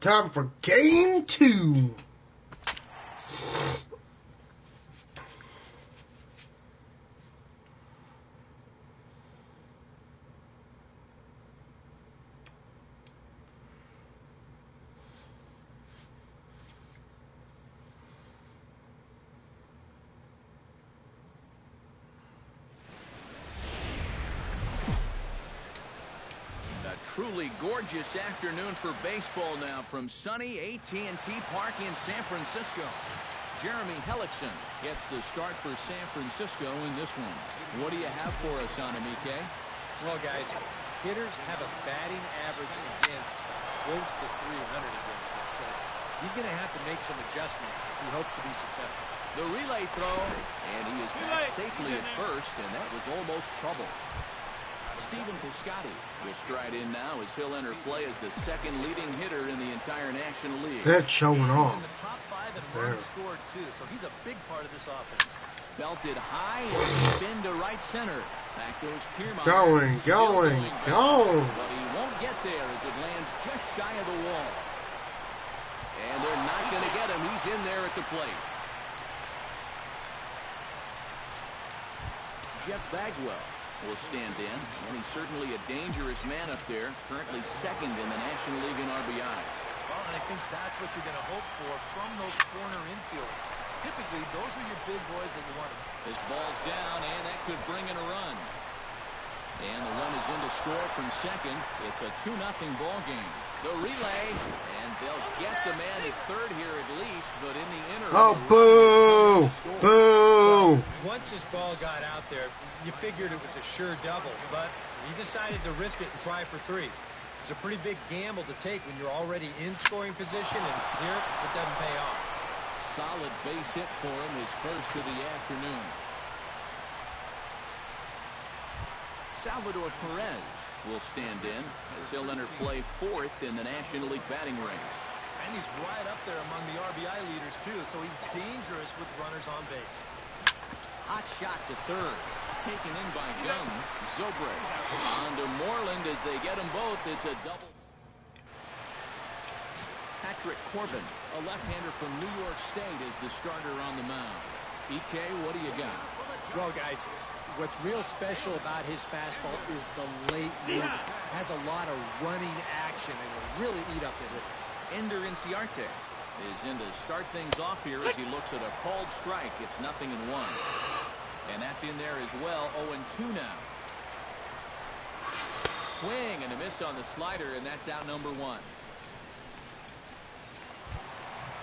Time for game 2. Truly gorgeous afternoon for baseball now from sunny AT&T Park in San Francisco. Jeremy Hellickson gets the start for San Francisco in this one. What do you have for us on him, EK? Well, guys, hitters have a batting average against close to 300 against him, so he's going to have to make some adjustments if he hopes to be successful. The relay throw, and he is back safely at first, and that was almost trouble. Stephen Piscotty will stride in now as he'll enter play as the second leading hitter in the entire National League. That's showing off. He's in the top 5 and runs scored too, so he's a big part of this offense. Belted high and spin to right center. Back goes Kiermaier. Going. But he won't get there as it lands just shy of the wall. And they're not going to get him. He's in there at the plate. Jeff Bagwell will stand in, and he's certainly a dangerous man up there, currently second in the National League in RBIs. Well, and I think that's what you're going to hope for from those corner infielders. Typically, those are your big boys that you want. This ball's down, and that could bring in a run. And the run is in to score from second. It's a 2-0 ball game. The relay, and they'll get the man at third here at least, but in the interim... Oh, boo! Boo! Once this ball got out there, you figured it was a sure double, but he decided to risk it and try for 3. It's a pretty big gamble to take when you're already in scoring position, and here it doesn't pay off. Solid base hit for him, his first of the afternoon. Salvador Perez will stand in as he'll enter play 4th in the National League batting ranks. And he's right up there among the RBI leaders, too, so he's dangerous with runners on base. Hot shot to third. Taken in by Gunn. Zobrist on to Moreland as they get them both. It's a double. Patrick Corbin, a left-hander from New York State, is the starter on the mound. EK, what do you got? Well, guys, what's real special about his fastball is the late movement. Has a lot of running action and will really eat up the hitters. Ender Inciarte is in to start things off here as he looks at a called strike. It's 0-1. And that's in there as well. 0-2 now. Swing and a miss on the slider, and that's out number 1.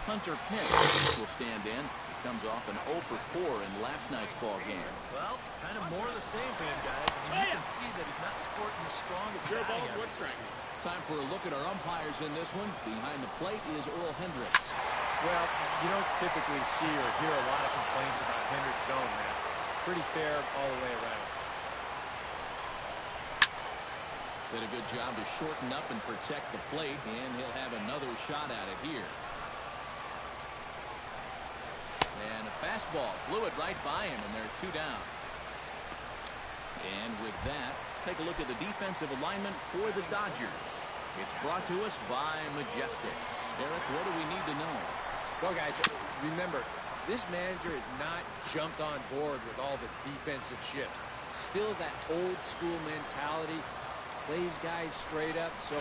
Hunter Pence will stand in. He comes off an 0 for 4 in last night's ball game. Well, kind of more of the same for him, guys. I mean, you can see that he's not sporting the strongest batting average. Time for a look at our umpires in this one. Behind the plate is Earl Hendricks. Well, you don't typically see or hear a lot of complaints about Hendricks' zone, man. Pretty fair all the way around. Did a good job to shorten up and protect the plate, and he'll have another shot at it here. And a fastball flew it right by him, and they're 2 down. And with that, let's take a look at the defensive alignment for the Dodgers. It's brought to us by Majestic. Eric, what do we need to know? Well, guys, remember, this manager has not jumped on board with all the defensive shifts. Still that old school mentality, plays guys straight up, so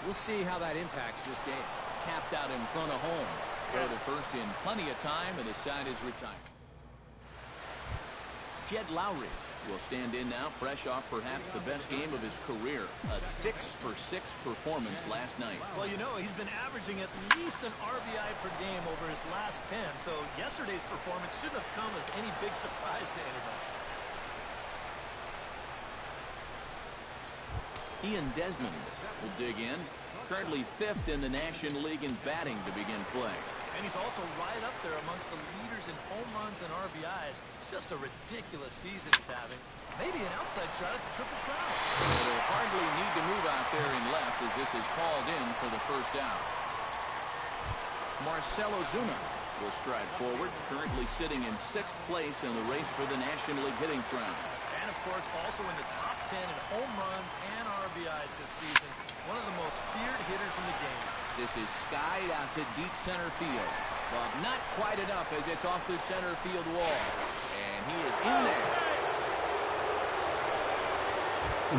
we'll see how that impacts this game. Tapped out in front of home. Go to first in plenty of time, and the side is retired. Jed Lowry will stand in now, fresh off perhaps the best game of his career. A 6-for-6 performance last night. Well, you know, he's been averaging at least an RBI per game over his last 10, so yesterday's performance shouldn't have come as any big surprise to anybody. Ian Desmond will dig in. Currently 5th in the National League in batting to begin play. And he's also right up there amongst the leaders in home runs and RBIs. Just a ridiculous season he's having. Maybe an outside shot at the Triple Crown. They'll hardly need to move out there in left as this is called in for the first out. Marcell Ozuna will stride forward, currently sitting in 6th place in the race for the National League hitting crown. And, of course, also in the top 10 in home runs and RBIs this season. One of the most feared hitters in the game. This is skied out to deep center field. But not quite enough as it's off the center field wall. And he is in there.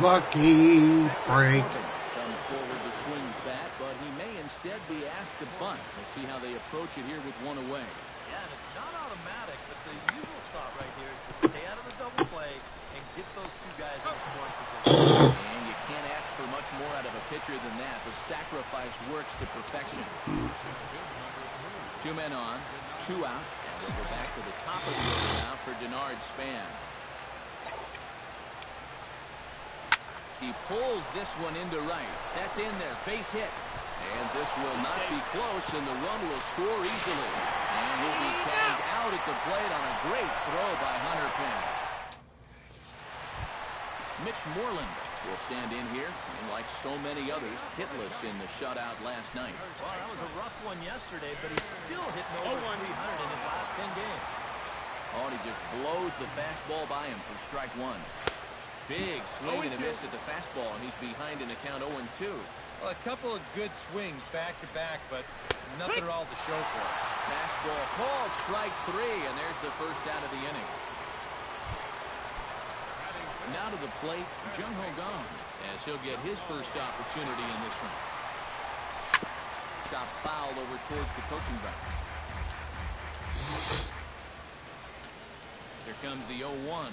Lucky break. Comes forward to swing the bat, but he may instead be asked to bunt. We'll see how they approach it here with one away. Yeah, and it's not automatic, but the usual thought right here is to stay out of the double play and get those two guys in scoring position. And you can't ask for much more out of a pitcher than that. The sacrifice works to perfection. 2 men on, 2 out, and we'll go back to the top of the order now for Denard Span. He pulls this one into right. That's in there. Base hit. And this will not be close, and the run will score easily. And he'll be tagged out at the plate on a great throw by Hunter Pence. Mitch Moreland will stand in here, and like so many others, hitless in the shutout last night. Well, that was a rough one yesterday, but he's still hitting over 300 in his last 10 games. Oh, and he just blows the fastball by him for strike 1. Big swing and a miss at the fastball, and he's behind in the count 0-2. Well, a couple of good swings back-to-back, but nothing at all to show for it. Fastball called, strike 3, and there's the first out of the inning. Now to the plate, Jung-Ho Kang, as he'll get his first opportunity in this one. Stop foul over towards the coaching box. Here comes the 0-1.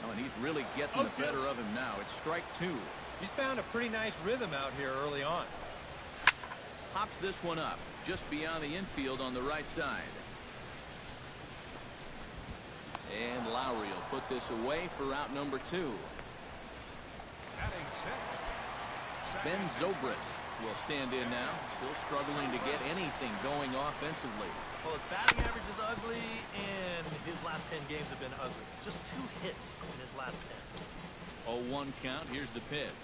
Oh, and he's really getting the better of him now. It's strike 2. He's found a pretty nice rhythm out here early on. Pops this one up just beyond the infield on the right side. And Lowry will put this away for out number 2. Ben Zobrist will stand in now, still struggling to get anything going offensively. Well, his batting average is ugly, and his last 10 games have been ugly. Just 2 hits in his last 10. 0-1 count. Here's the pitch.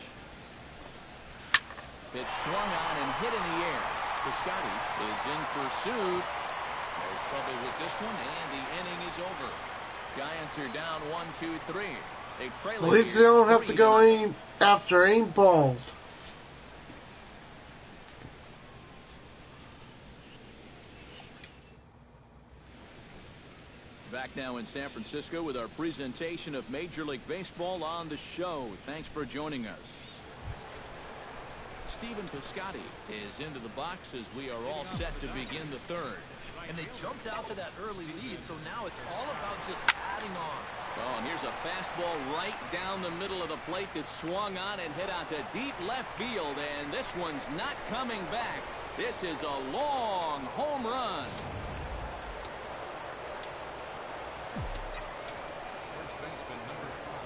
Pitch swung on and hit in the air. Piscotty is in pursuit. No trouble with this one, and the inning is over. Giants are down 1-2-3. They trail. At least they don't have to go after any balls. Back now in San Francisco with our presentation of Major League Baseball on the show. Thanks for joining us. Stephen Piscotty is into the box as we are all set to begin the third. And they jumped out to that early lead, so now it's all about just adding on. Oh, and here's a fastball right down the middle of the plate that swung on and hit out to deep left field, and this one's not coming back. This is a long home run.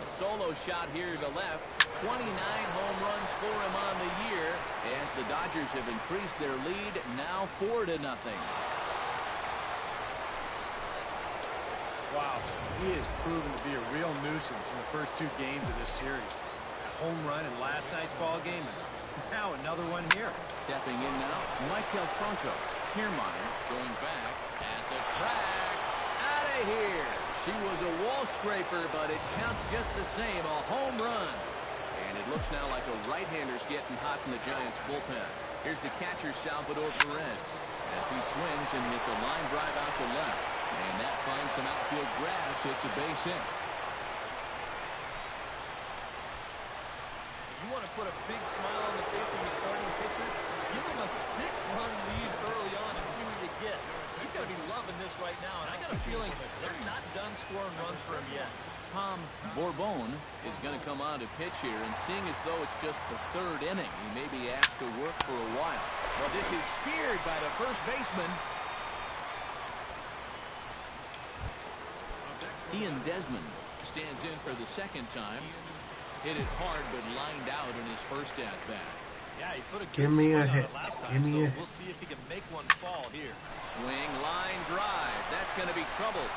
A solo shot here to left. 29 home runs for him on the year as the Dodgers have increased their lead now 4-0. Wow, he has proven to be a real nuisance in the first 2 games of this series. A home run in last night's ball game, and now another one here. Stepping in now, Michael Franco. Kiermaier going back at the track. Out of here. She was a wall scraper, but it counts just the same. A home run. And it looks now like a right-hander's getting hot in the Giants' bullpen. Here's the catcher, Salvador Perez, as he swings and hits a line drive out to left. And that finds some outfield grass. It's a base hit. You want to put a big smile on the face of your starting pitcher? Give him a 6-run lead early on and see what you get. He's going to be loving this right now, and I got a feeling they're not done scoring runs for him yet. Tom Bourbon is going to come on to pitch here, and seeing as though it's just the 3rd inning, he may be asked to work for a while. Well, this is speared by the first baseman. Ian Desmond stands in for the 2nd time. Hit it hard, but lined out in his first at-bat. Yeah, he put a good Give me swing a on hit. it last time, Give me a so hit. we'll see if he can make one fall here. Swing, line, drive. That's going to be trouble.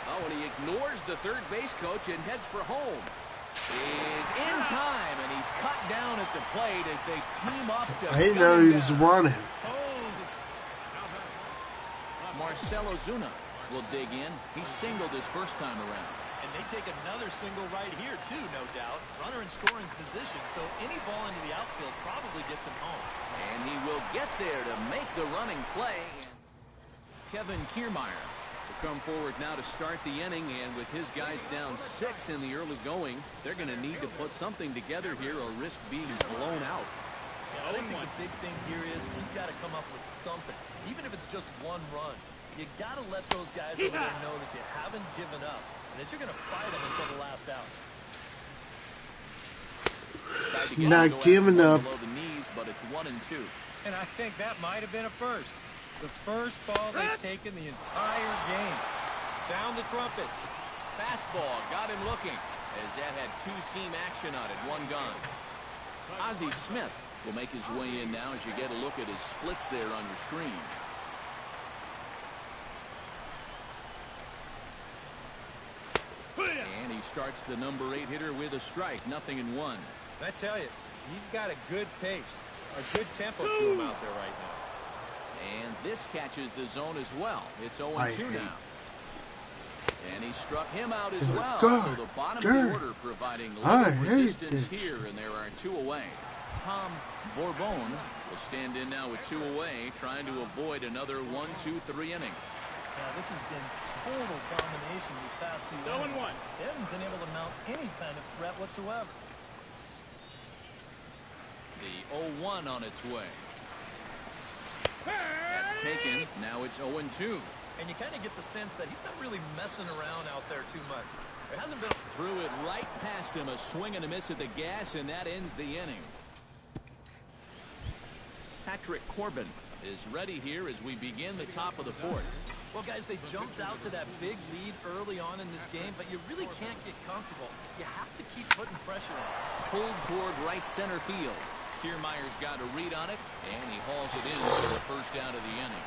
Oh, and he ignores the third base coach and heads for home. Is in time, and he's cut down at the plate as they team up to I didn't know he was running. Marcell Ozuna will dig in. He singled his first time around. And they take another single right here, too, no doubt. Runner in scoring position, so any ball into the outfield probably gets him home. And he will get there to make the running play. Kevin Kiermaier will come forward now to start the inning, and with his guys down 6 in the early going, they're going to need to put something together here or risk being blown out. Yeah, I think the big thing here is you've got to come up with something, even if it's just one run. You got to let those guys over there know that you haven't given up and that you're going to fight them until the last out. Not giving up. Below the knees, but it's 1-2. And I think that might have been a first. The first ball they've taken the entire game. Sound the trumpets. Fastball got him looking as that had 2-seam action on it. 1 gone. Ozzie Smith will make his way in now as you get a look at his splits there on your screen. And he starts the number 8 hitter with a strike. 0-1. I tell you, he's got a good pace, a good tempo to him out there right now. And this catches the zone as well. It's 0-2 now. And he struck him out as well. So the bottom of the order providing little resistance here, and there are 2 away. Tom Bourbon will stand in now with 2 away, trying to avoid another 1-2-3 inning. This has been total domination these past few innings. 0-1. They haven't been able to mount any kind of threat whatsoever. The 0-1 on its way. That's taken. Now it's 0-2. And you kind of get the sense that he's not really messing around out there too much. There hasn't been... Threw it right past him. A swing and a miss at the gas, and that ends the inning. Patrick Corbin is ready here as we begin the top of the 4th. Well, guys, they jumped out to that big lead early on in this game, but you really can't get comfortable. You have to keep putting pressure on. Pulled toward right center field. Kiermaier's got a read on it, and he hauls it in for the first out of the inning.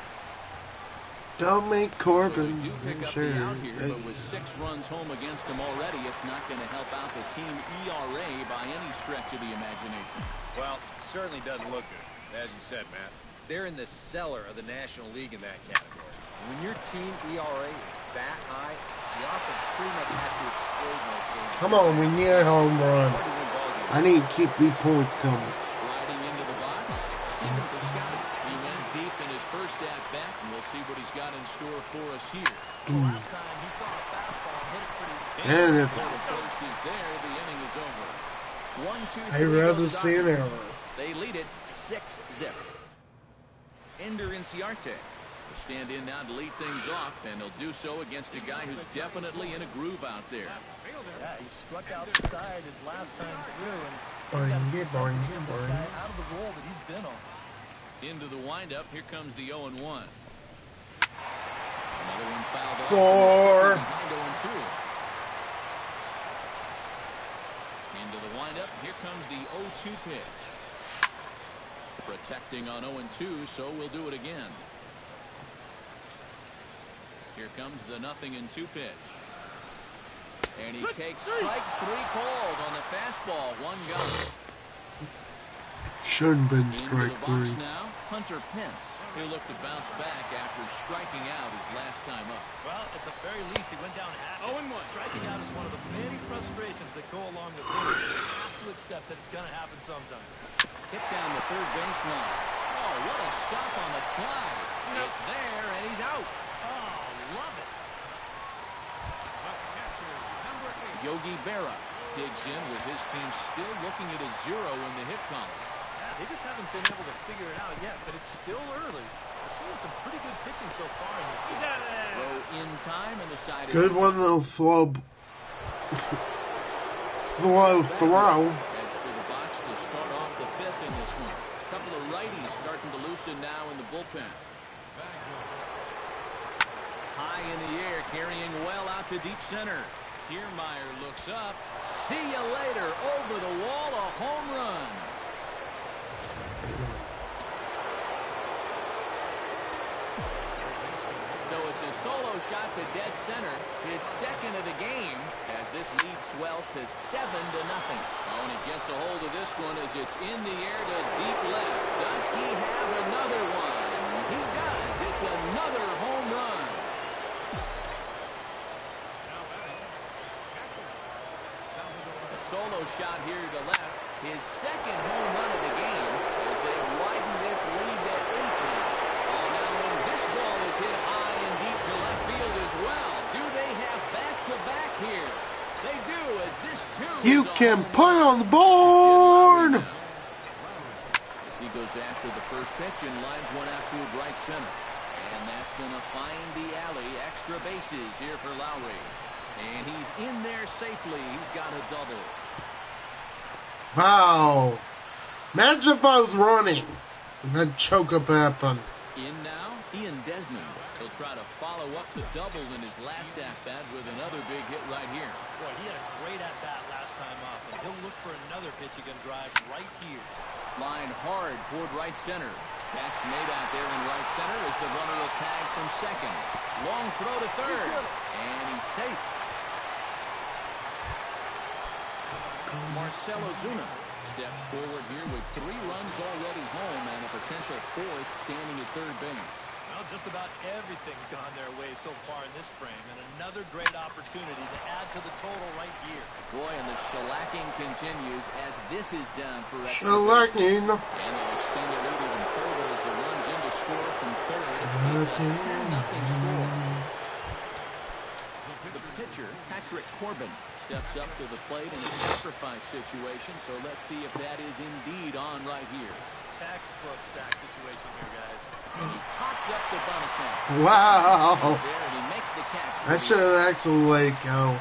Don't make Corbin. So we do pick up the out here, but with 6 runs home against him already, it's not going to help out the team ERA by any stretch of the imagination. Well, certainly doesn't look good, as you said, Matt. They're in the cellar of the National League in that category. When your team ERA is that high, the offense pretty much has to explode most games. Come on, we need a home run. I need to keep these points coming. Sliding into the box, Steven Piscotty. He went deep in his first at-bat, and we'll see what he's got in store for us here. Last time he saw a fastball hit it pretty... And if the first is there, the inning is over. 1-2-3. I'd rather see an error. They lead it 6-0. Ender Inciarte will stand in now to lead things off, and he'll do so against a guy who's definitely in a groove out there. Yeah, he struck out the side his last time through, and this guy out of the role that he's been on. Into the windup, here comes the 0-1. Another one fouled off. 4. Behind 0-2. Into the windup, here comes the 0-2 pitch. Protecting on 0-2, so we'll do it again. Here comes the 0-2 pitch. And he takes strike 3 called on the fastball. 1 gone. Shouldn't have been Into strike the box 3. now, Hunter Pence. He'll look to bounce back after striking out his last time up. Well, at the very least, he went down happy. 0-1. Striking out is one of the many frustrations that go along with hitting. You have to accept that it's going to happen sometime. Hit down the third baseline. Oh, what a stop on the slide. It's there, and he's out. Oh, love it. Yogi Berra digs in with his team still looking at a 0 in the hit column. Yeah, they just haven't been able to figure it out yet, but it's still early. We're seeing some pretty good pitching so far in this game. Throw in time, and the side Good is one, though. Slow throw. Heads to the box to start off the 5th in this one. A couple of righties starting to loosen now in the bullpen. High in the air, carrying well out to deep center. Kiermaier looks up. See you later. Over the wall, a home run. So it's a solo shot to dead center, his 2nd of the game, as this lead swells to 7-0. Oh, and he gets a hold of this one as it's in the air to deep left. Does he have another one? He does. It's another home run. solo shot here to left. His second home run of the game as they widen this lead to 8 now. Oh, now this ball is hit high and deep to left field as well. Do they have back-to-back here? They do, as this too. You can put on the board. As he goes after the first pitch and lines one out to right center. And that's going to find the alley. Extra bases here for Lowry. And he's in there safely. He's got a double. Wow. Imagine if I was running and that choke-up happened. In now, Ian Desmond. He'll try to follow up to double in his last at-bat with another big hit right here. Boy, he had a great at-bat last time off, and he'll look for another pitch he can drive right here. Line hard toward right center. Catch made out there in right center as the runner will tag from second. Long throw to third, and he's safe. Marcell Ozuna steps forward here with 3 runs already home and a potential 4th standing at third base. Well, just about everything's gone their way so far in this frame, and another great opportunity to add to the total right here. Boy, and the shellacking continues as this is down for extra. Shellacking. And they'll extend the lead even further as the runs in to score from third. It's a 10-0 score. The pitcher, Patrick Corbin, steps up to the plate in a sacrifice situation, so let's see if that is indeed on right here. Textbook sack situation here, guys. He popped up the bunt attempt. Wow. There, and he makes the catch. I should have actually let it go.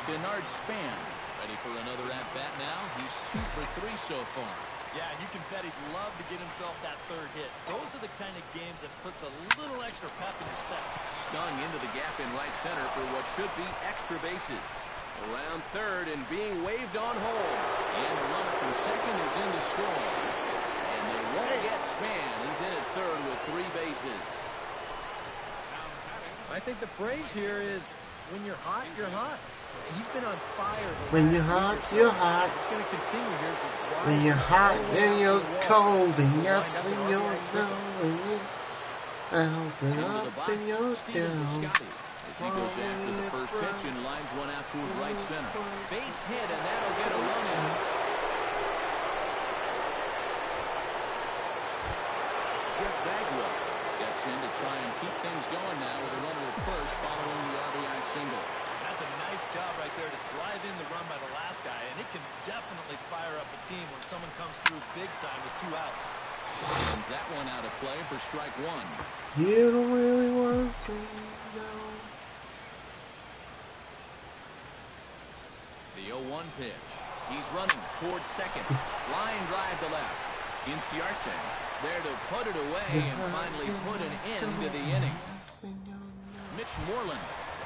Bernard Span ready for another at-bat now. He's 2 for 3 so far. Yeah, and you can bet he'd love to get himself that third hit. Those are the kind of games that puts a little extra pep in your step. Stung into the gap in right center for what should be extra bases. Around third and being waved on hold. And the runner from second is in to score. And they won't get Span. He's in at third with 3 bases. I think the phrase here is, when you're hot, you're hot. He's been on fire. When you're hot, you're hot. It's going to continue here to drive. When you're hot, then you're cold, and yes, and you're down, and you're out and up, and you're down. As he goes after the first pitch and lines one out toward right center. Base hit, and that'll get a run in. Jeff Bagwell steps in to try and keep things going now with a runner at first following the RBI single. That's a nice job right there to drive in the run by the last guy, and it can definitely fire up a team when someone comes through big time with 2 outs. Sends that one out of play for strike 1. You don't really want to say no. The 0-1 pitch. He's running towards second. Line drive to left. Inciarte there to put it away and finally put an end to the inning. Mitch Moreland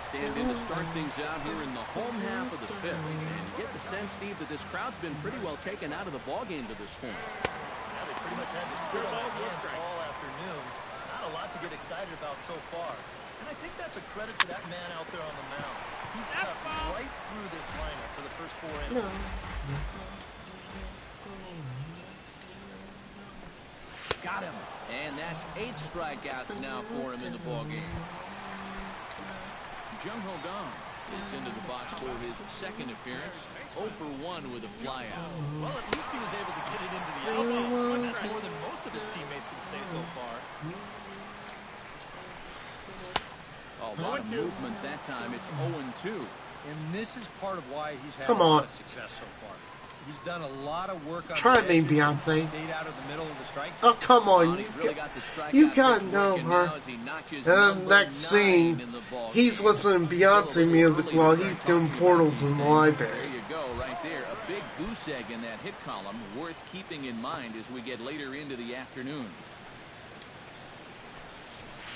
stand in to start things out here in the home half of the 5th. And you get the sense, Steve, that this crowd's been pretty well taken out of the ballgame to this point. Yeah, they pretty much had to sit on their hands all afternoon. Not a lot to get excited about so far. And I think that's a credit to that man out there on the mound. He's cut right through this lineup for the first 4 innings. Got him. And that's 8 strikeouts now for him in the ballgame. Jung-Ho Kang is into the box for his second appearance. 0 for 1 with a flyout. Well, at least he was able to get it into the outfield. That's more than most of his teammates can say so far. A lot of movement that time. It's 0-2. And this is part of why he's had Come a on. lot of success so far. He's done a lot of work on Try the me, edges, Beyonce. stayed out of the middle of the strike. Oh, come on. He's really got the strikeout You gotta pitch know working her. now as he notches And then number next 9 scene, in the ball he's game. listening to Beyonce music while he's doing portals in the library. There you go, right there. A big goose egg in that hit column, worth keeping in mind as we get later into the afternoon.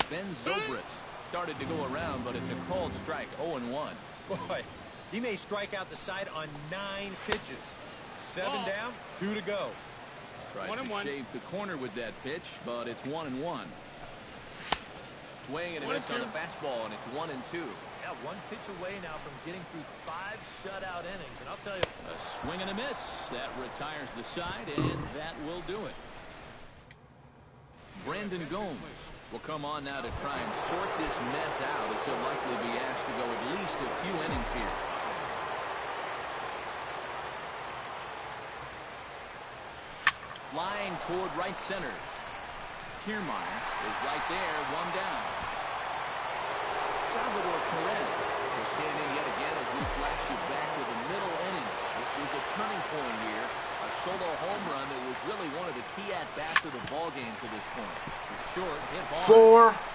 Ben Zobrist started to go around, but it's a called strike, 0-1. Boy, he may strike out the side on 9 pitches. 7 down, 2 to go. Tries to shave the corner with that pitch, but it's 1-1. Swing and a miss on the fastball, and it's 1-2. Yeah, 1 pitch away now from getting through 5 shutout innings. And I'll tell you, A swing and a miss. That retires the side, and that will do it. Brandon Gomes will come on now to try and sort this mess out, as he'll likely be asked to go at least a few innings here. flying toward right center. Kiermaier is right there, one down. Salvador Perez will stand in yet again as we flash you back to the middle innings. This was a turning point here. A solo home run that was really one of the key at-bats of the ball game to this point. The short hit hard. 4.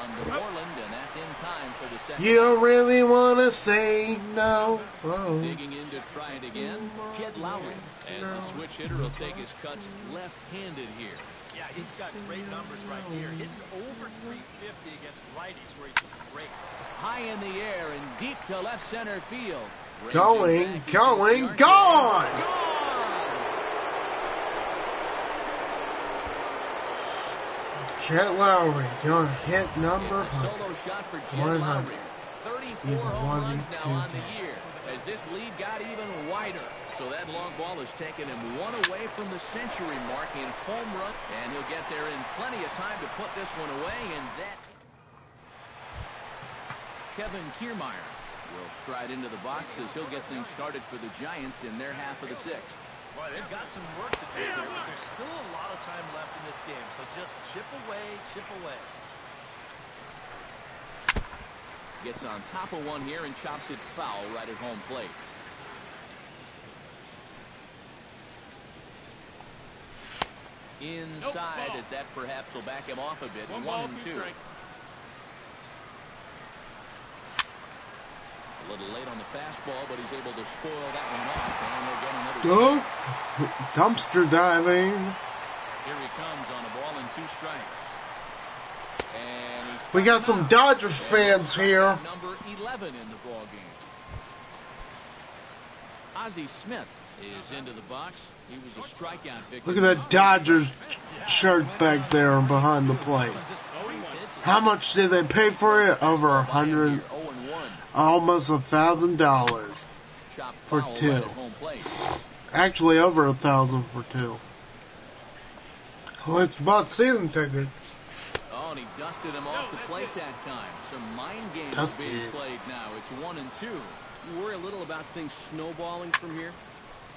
On to Moreland, and that's in time for the second. You really want to say no? Oh. Digging in to try it again, Jed Lowry. And the switch hitter will take his cuts left-handed here. Yeah, he's got great numbers right here. Hitting over 350 against righties where he just breaks. High in the air and deep to left center field. Going, gone! Gone! Jed Lowry gonna hit number It's a solo shot for Jed 100. Lowry. 34 Even home runs 1, now on 2, the year as this lead got even wider. So that long ball has taken him one away from the century mark in home run, and he'll get there in plenty of time to put this one away. And that Kevin Kiermaier will stride into the box as he'll get things started for the Giants in their half of the sixth. Boy, they've got some work to do there, but there's still a lot of time left in this game. So just chip away, chip away. Gets on top of one here and chops it foul right at home plate. Inside, as that perhaps will back him off a bit. 1-2. A little late on the fastball, but he's able to spoil that one off, and he'll get another. Dumpster diving. Here he comes on a ball and 2 strikes. And he's We got some Dodgers fans here. Number 11 in the ball game. Ozzie Smith is into the box. He was a strikeout victim. Look at that Dodgers shirt back there behind the plate. How much did they pay for it? Over 100, almost $1,000 for 2. Actually, over 1,000 for 2. Let's bought season tickets. Oh, and he dusted him off the plate that time. Some mind games being played now. It's 1-2. You worry a little about things snowballing from here?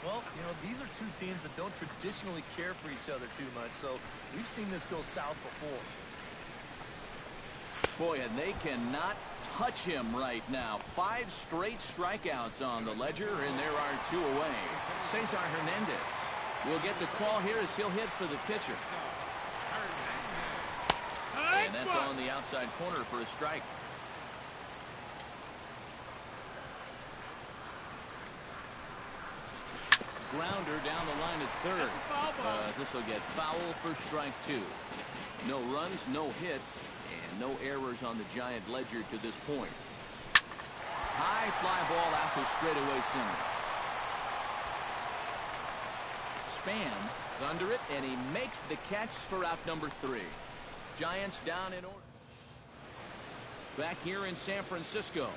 Well, you know, these are two teams that don't traditionally care for each other too much, so we've seen this go south before. Boy, and they cannot touch him right now. 5 straight strikeouts on the ledger, and there are 2 away. Cesar Hernandez will get the call here as he'll hit for the pitcher. And that's on the outside corner for a strike. Grounder down the line at third. This will get foul for strike 2. No runs, no hits, and no errors on the Giant ledger to this point. High fly ball out to straightaway center. Span's under it, and he makes the catch for out number 3. Giants down in order. Back here in San Francisco.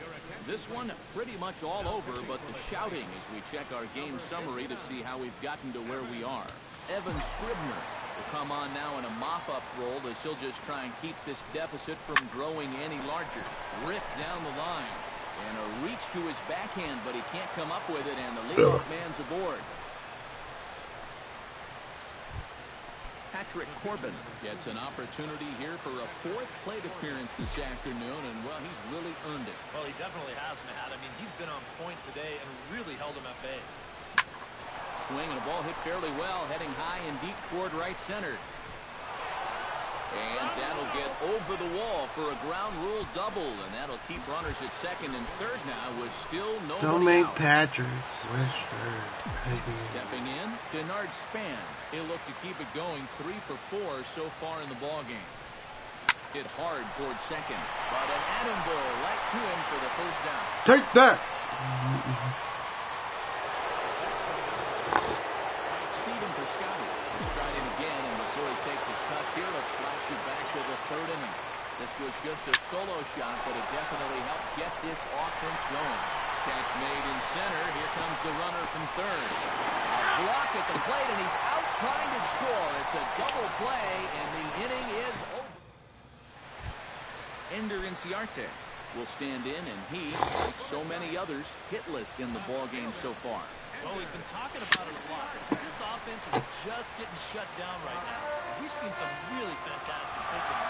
This one pretty much all over, but the shouting as we check our game summary to see how we've gotten to where we are. Evan Scribner will come on now in a mop-up role as he'll just try and keep this deficit from growing any larger. Ripped down the line. And a reach to his backhand, but he can't come up with it, and the leadoff man's aboard. Patrick Corbin gets an opportunity here for a 4th plate appearance this afternoon, and, well, he's really earned it. Well, he definitely has, Matt. I mean, he's been on point today and really held him at bay. Swing and a ball hit fairly well, heading high and deep toward right center. And that'll get over the wall for a ground rule double, and that'll keep runners at second and third now with still nobody Don't make out. Patrick. Stepping in, Denard Span. He'll look to keep it going. 3 for 4 so far in the ball game. Hit hard towards second, but an atom ball right to him for the first down. Take that. Stephen Piscotty is striding again, and before he takes his cut here, let's flash you back to the 3rd inning. This was just a solo shot, but it definitely helped get this offense going. Catch made in center. Here comes the runner from 3rd. A block at the plate, and he's out trying to score. It's a double play, and the inning is over. Ender Inciarte will stand in, and he, like so many others, hitless in the ball game so far. Well, we've been talking about it a lot. This offense is just getting shut down right now. We've seen some really fantastic pitching.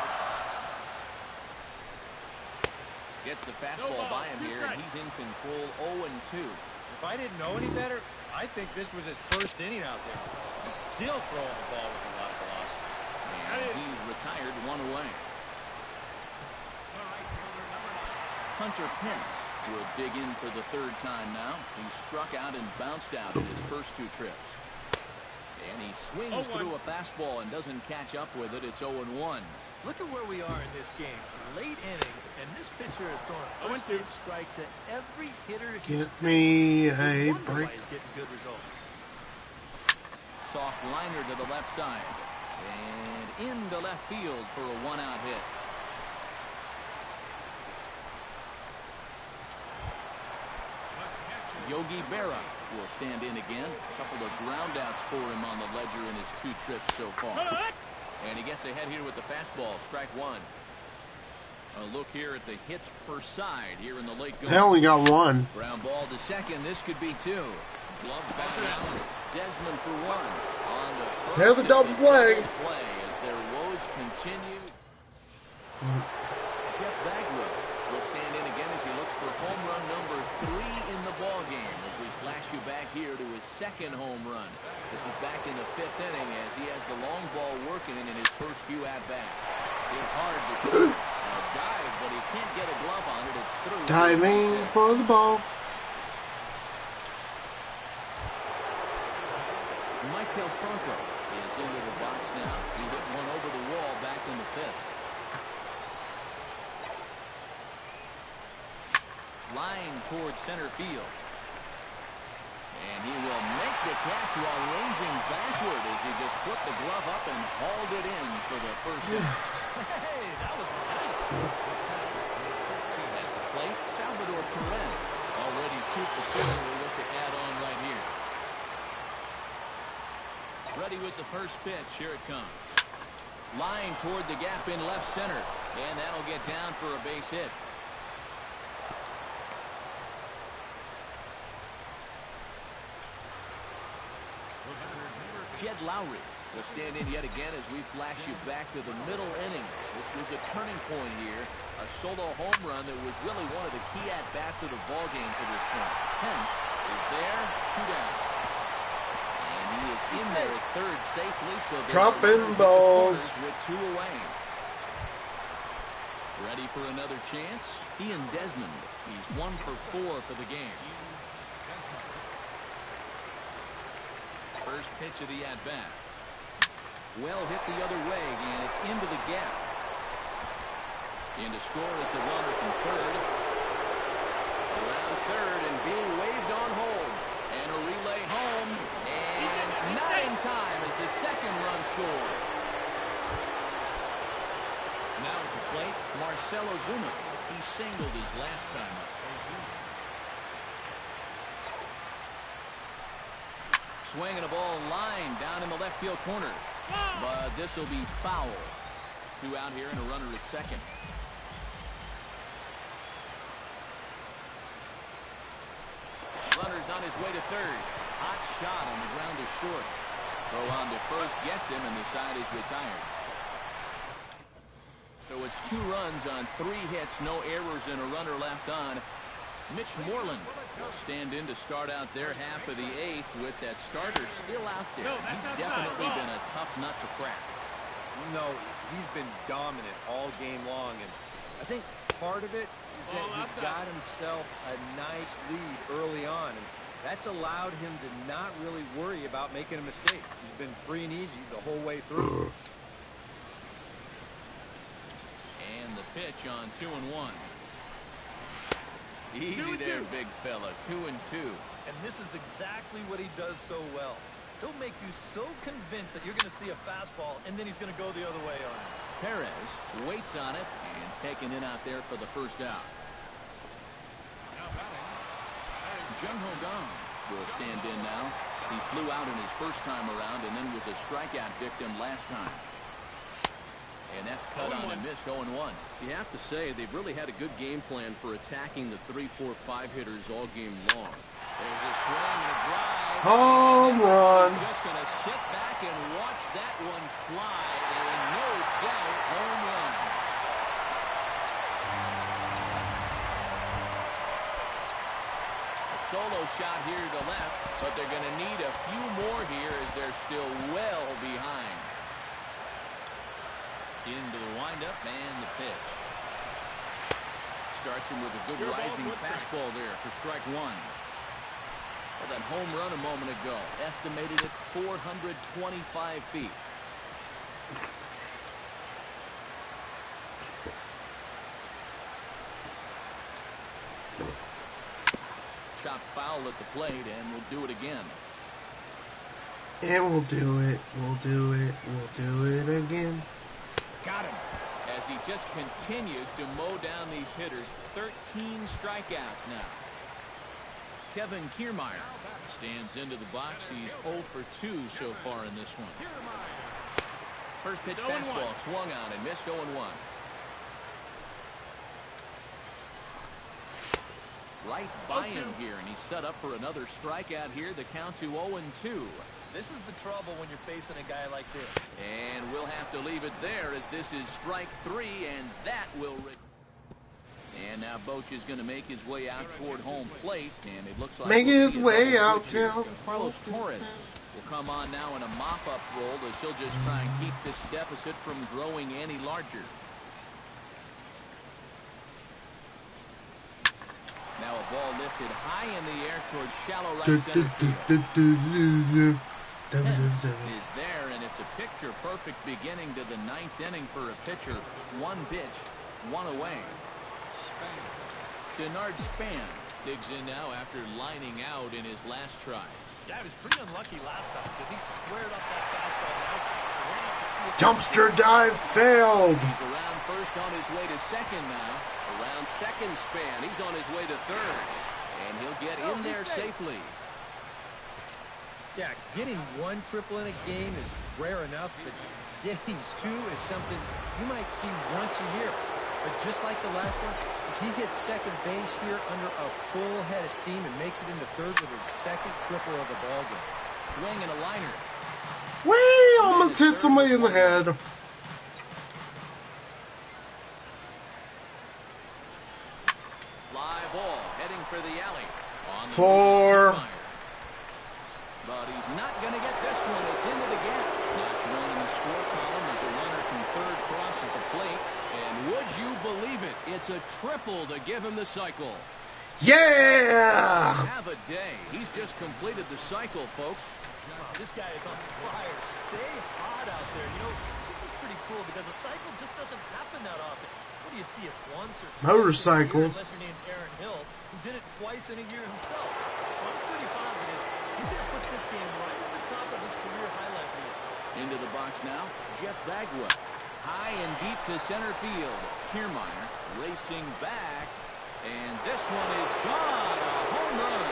Gets the fastball by him here, and he's in control 0-2. If I didn't know any better, I think this was his first inning out there. He's still throwing the ball with a lot of velocity. And he's retired, 1 away. Hunter Pence will dig in for the third time now. He struck out and bounced out in his first 2 trips. And he swings through a fastball and doesn't catch up with it. It's 0-1. Look at where we are in this game. Late innings, and this pitcher has thrown a first pitch strike to every hitter. Get me a break. He's getting good results. Soft liner to the left side. And into left field for a 1-out hit. Yogi Berra will stand in again. A couple of groundouts for him on the ledger in his 2 trips so far. And he gets ahead here with the fastball. Strike 1. A look here at the hits per side here in the late going. They only got 1. Ground ball to second. This could be 2. Glove back down. Desmond for 1. On the first. There's the double play. Play as their woes continue. Jeff Bagwell will stand in again as he looks for home run number 3 in the ball game. As we flash you back here to his 2nd home run. This is back in the 5th inning as he has the long ball working in his first few at-bats. It's hard to shoot. Dive, but he can't get a glove on it. It's through. Diving for the ball. Michael Franco is into the box now. He hit one over the wall back in the 5th. Line towards center field. And he will make the catch while ranging backward as he just put the glove up and hauled it in for the first inning. Hey, that was nice. At the plate, Salvador Perez already 2 for 2. We'll look to add on right here. Ready with the first pitch. Here it comes. Line toward the gap in left center. And that'll get down for a base hit. Jed Lowry will stand in yet again as we flash you back to the middle innings. This was a turning point here. A solo home run that was really one of the key at-bats of the ballgame to this point. Pence is there, 2 down. And he is in there at third safely. So dropping balls with 2 away. Ready for another chance? Ian Desmond. He's 1 for 4 for the game. First pitch of the at-bat. Well hit the other way, and it's into the gap. In to score is the runner from third. Around third and being waved on hold. And a relay home. And not in time as the 2nd run scored. Now at the plate, Marcelo Zuna. He singled his last time up. Swinging a ball line down in the left field corner. But this will be foul. 2 out here and a runner at second. Runner's on his way to third. Hot shot on the ground to short. Throw on to first gets him and the side is retired. So it's 2 runs on 3 hits, no errors and a runner left on. Mitch Moreland will stand in to start out their half of the 8th with that starter still out there. He's definitely been a tough nut to crack. No, he's been dominant all game long, and I think part of it is that he got himself a nice lead early on, and that's allowed him to not really worry about making a mistake. He's been free and easy the whole way through. And the pitch on 2-1. Easy there, big fella. 2-2. And this is exactly what he does so well. He'll make you so convinced that you're going to see a fastball, and then he's going to go the other way on it. Perez waits on it and taken in out there for the first out. Jung-Ho Kang will stand in now. He flew out in his first time around and then was a strikeout victim last time. And that's cut on and missed. 0-1. You have to say they've really had a good game plan for attacking the 3, 4, 5 hitters all game long. There's a swing and a drive. Home run. Just going to sit back and watch that one fly. A no doubt home run. A solo shot here to the left, but they're going to need a few more here as they're still well behind. Into the windup and the pitch. Starts him with a good rising fastball there for strike one. Well, that home run a moment ago, estimated at 425 feet. Chop foul at the plate, and we'll do it again. And we'll do it. We'll do it. We'll do it again. Got him. As he just continues to mow down these hitters. 13 strikeouts now. Kevin Kiermaier stands into the box. He's 0 for 2 so far in this one. First pitch fastball swung on and missed 0-1. Right by him here, and he's set up for another strikeout here. The count to 0-2. This is the trouble when you're facing a guy like this. And we'll have to leave it there as this is strike 3, and that will... And now Boch is going to make his way out toward home plate, and it looks like... Making his way out to... Carlos Torres will come on now in a mop-up role as he'll just try and keep this deficit from growing any larger. Now a ball lifted high in the air towards shallow right center field. Is there, and it's a picture-perfect beginning to the 9th inning for a pitcher. One pitch, one away. Denard Span digs in now after lining out in his last try. Yeah, he was pretty unlucky last time because he squared up that fastball. Dumpster dive failed. He's around first on his way to second now. Around second Span. He's on his way to third. And he'll get in there safely. Yeah, getting one triple in a game is rare enough, but getting two is something you might see once a year. But just like the last one, if he hits second base here under a full head of steam and makes it into third with his second triple of the ballgame. Swing and a liner. Whee! Almost hit somebody in the head. Fly ball heading for the alley. On the 4. But he's not going to get this one. It's into the gap. That's one in the score column as a runner from third crosses the plate. And would you believe it? It's a triple to give him the cycle. Yeah! Have a day. He's just completed the cycle, folks. Wow, this guy is on fire. Stay hot out there. You know, this is pretty cool because a cycle just doesn't happen that often. What do you see it once or twice motorcycle? Unless you're named Aaron Hill, who did it twice in a year himself. So I'm pretty positive he's going to put this game right at the top of his career highlight reel. Into the box now, Jeff Bagwell. High and deep to center field. Kiermaier racing back. And this one is gone. A home run.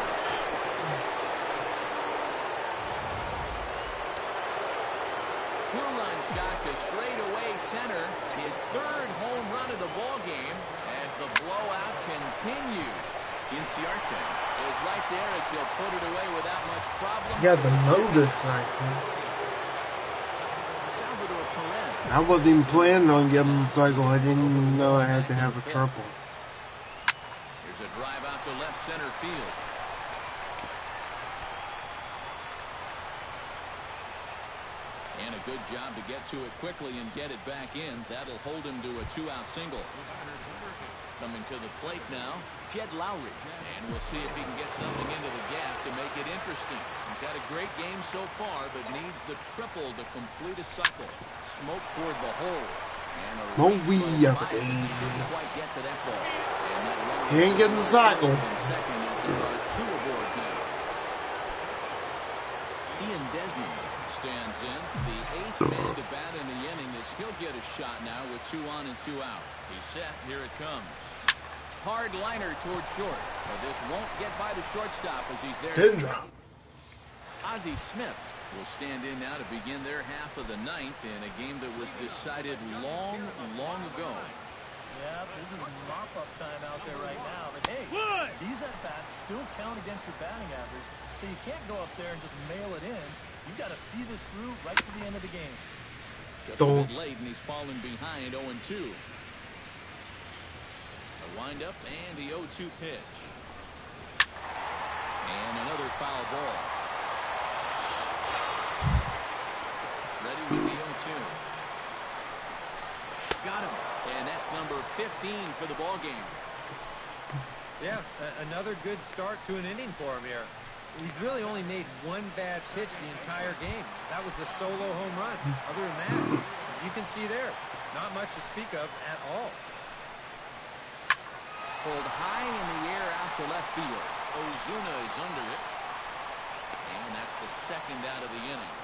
Two-run shot to straightaway center. His third home run of the ball game as the blowout continues. Inciarte is right there as he'll put it away without much problem. Yeah, the motorcycle. Salvador Perez. I wasn't even planning on getting the cycle. I didn't even know I had to have a triple. Here's a drive out to left center field. And a good job to get to it quickly and get it back in. That'll hold him to a 2-out single. Coming to the plate now, Jed Lowry. And we'll see if he can get something into the gap to make it interesting. He's had a great game so far, but needs the triple to complete a cycle. Smoke toward the hole. And a didn't quite get to that ball. And that He ain't getting the cycle. Second, there are 2 aboard now. Ian Desmond stands in. The 8th man to bat in the inning as he'll get a shot now with 2 on and 2 out. He's set. Here it comes. Hard liner toward short. But this won't get by the shortstop as he's there. Ozzie Smith will stand in now to begin their half of the 9th in a game that was decided long, long ago. Yeah, this is mop-up time out there right now. But hey, these at-bats still count against your batting average, so you can't go up there and just mail it in. You've got to see this through right to the end of the game. Just a bit late, and he's fallen behind 0-2. A windup and the 0-2 pitch. And another foul ball. Ready with the 0-2. Got him. And that's number 15 for the ball game. Yeah, another good start to an inning for him here. He's really only made one bad pitch the entire game. That was the solo home run. Other than that, you can see there, not much to speak of at all. Pulled high in the air out to left field. Ozuna is under it. And that's the second out of the inning.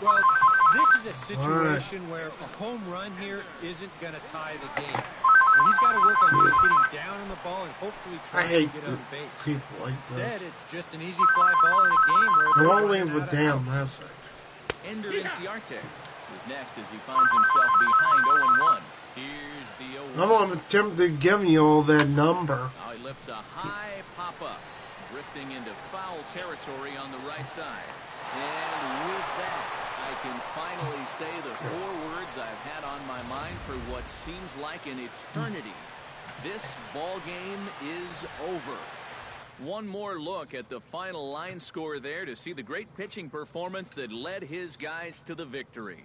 Well, this is a situation where a home run here isn't going to tie the game. And he's got to work on just getting down on the ball and hopefully try to get on base. People like Instead, this. it's just an easy fly ball in a game where they're all leaving a damn message. Ender Inciarte is next as he finds himself behind 0-1. Here's the 0-1. I'm on attempt to give you all that number. Now he lifts a high pop-up, drifting into foul territory on the right side. And with that, I can finally say the 4 words I've had on my mind for what seems like an eternity. This ball game is over. One more look at the final line score there to see the great pitching performance that led his guys to the victory.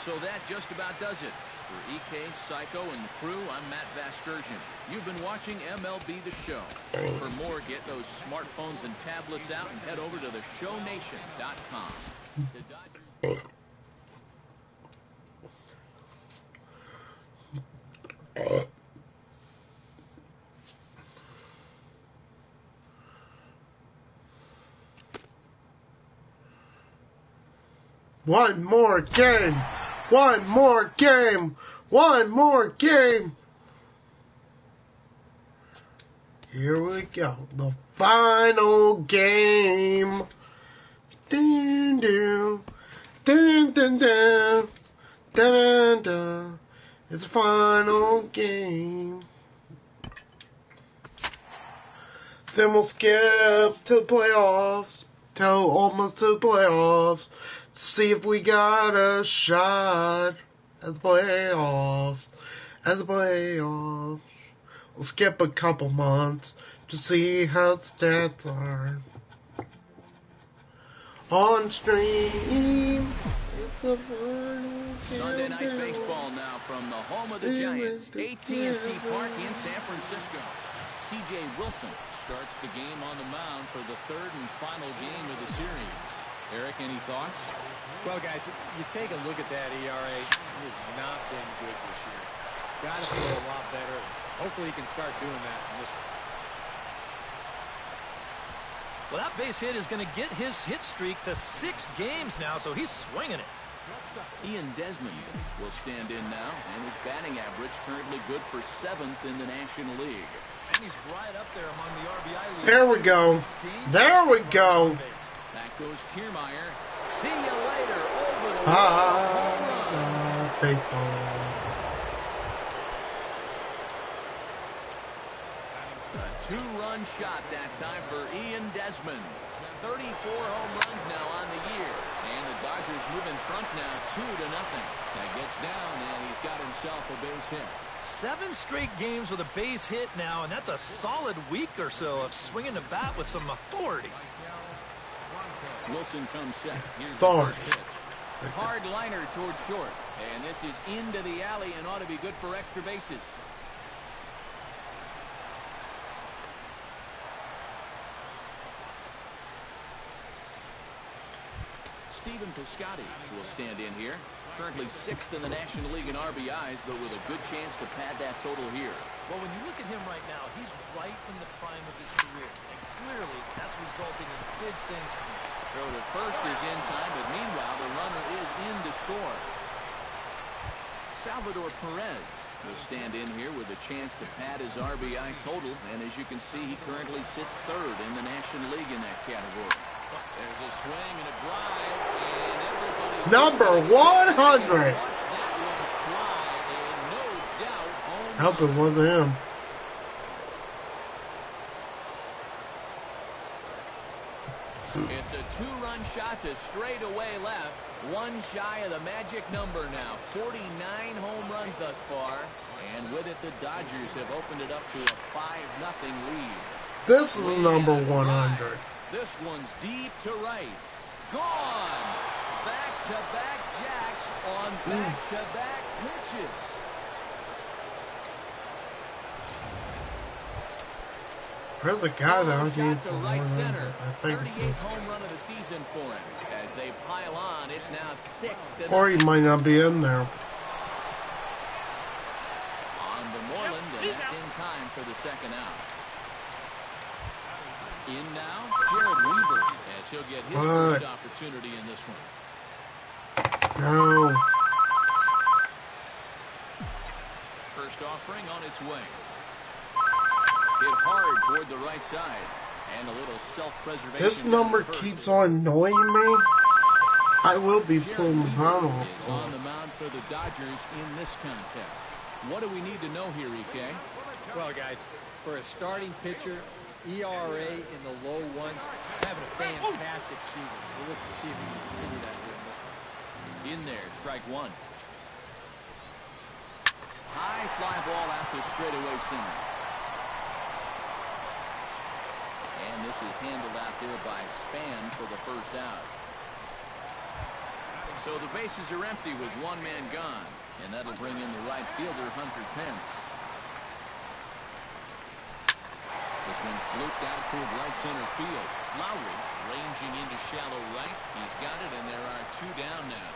So that just about does it. For EK, Psycho, and the crew, I'm Matt Vasgersian. You've been watching MLB The Show. For more, get those smartphones and tablets out and head over to theshownation.com. The Dodgers... One more game! One more game! One more game! Here we go. The final game. Dun, dun, dun, dun, dun, dun, dun. It's the final game. Then we'll skip to the playoffs. Almost to the playoffs. See if we got a shot at the playoffs. We'll skip a couple months to see how the stats are. On stream. It's the Sunday night baseball now from the home of the Giants, AT&T Park in San Francisco. T.J. Wilson starts the game on the mound for the 3rd and final game of the series. Eric, any thoughts? Well, guys, you take a look at that ERA. He has not been good this year. Got to feel a lot better. Hopefully he can start doing that in this one. Well, that base hit is going to get his hit streak to 6 games now, so he's swinging it. Ian Desmond will stand in now, and his batting average currently good for 7th in the National League. And he's right up there among the RBI leaders. There we go. There we go. Back goes Kiermaier. See you later. Over the wall. Baseball. A 2-run shot that time for Ian Desmond. 34 home runs now on the year. And the Dodgers move in front now 2-0. That gets down, and he's got himself a base hit. 7 straight games with a base hit now, and that's a solid week or so of swinging the bat with some authority. Wilson comes set. Here's Thor. the first pitch. Hard liner toward short. And this is into the alley and ought to be good for extra bases. Stephen Piscotty will stand in here. Currently 6th in the National League in RBIs, but with a good chance to pad that total here. Well, when you look at him right now, he's right in the prime of his career. And clearly, that's resulting in big things for him. Throw to first is in time, but meanwhile, the runner is in to score. Salvador Perez will stand in here with a chance to pad his RBI total. And as you can see, he currently sits 3rd in the National League in that category. There's a swing and a drive, and everybody... Number 100. Watch that one fly, and no doubt home Hope it wasn't him. It's a two-run shot to straightaway left. One shy of the magic number now. 49 home runs thus far. And with it, the Dodgers have opened it up to a 5-0 lead. This is the number 100. This one's deep to right. Gone! Back-to-back jacks on back-to-back pitches. Where's the guy that was Shot to right 100? center. I think 38th home run of the season for him. As they pile on, it's now 6-0. Or he might not be in there. On to Moreland, and that's in time for the second out. In now, Jared Weaver, as he'll get his first opportunity in this one. No. First offering on its way. Hit hard toward the right side. And a little self-preservation. This number keeps on annoying me. I will be pulling the panel off. Is on the mound for the Dodgers in this contest. What do we need to know here, EK? Well, guys, for a starting pitcher, ERA in the low ones, having a fantastic season. We'll look to see if he can continue that here in this one. In there, strike one. High fly ball out to straightaway center. And this is handled out there by Span for the first out. So the bases are empty with one man gone. And that'll bring in the right fielder, Hunter Pence. This one fluked out toward right center field. Lowry ranging into shallow right. He's got it, and there are two down now.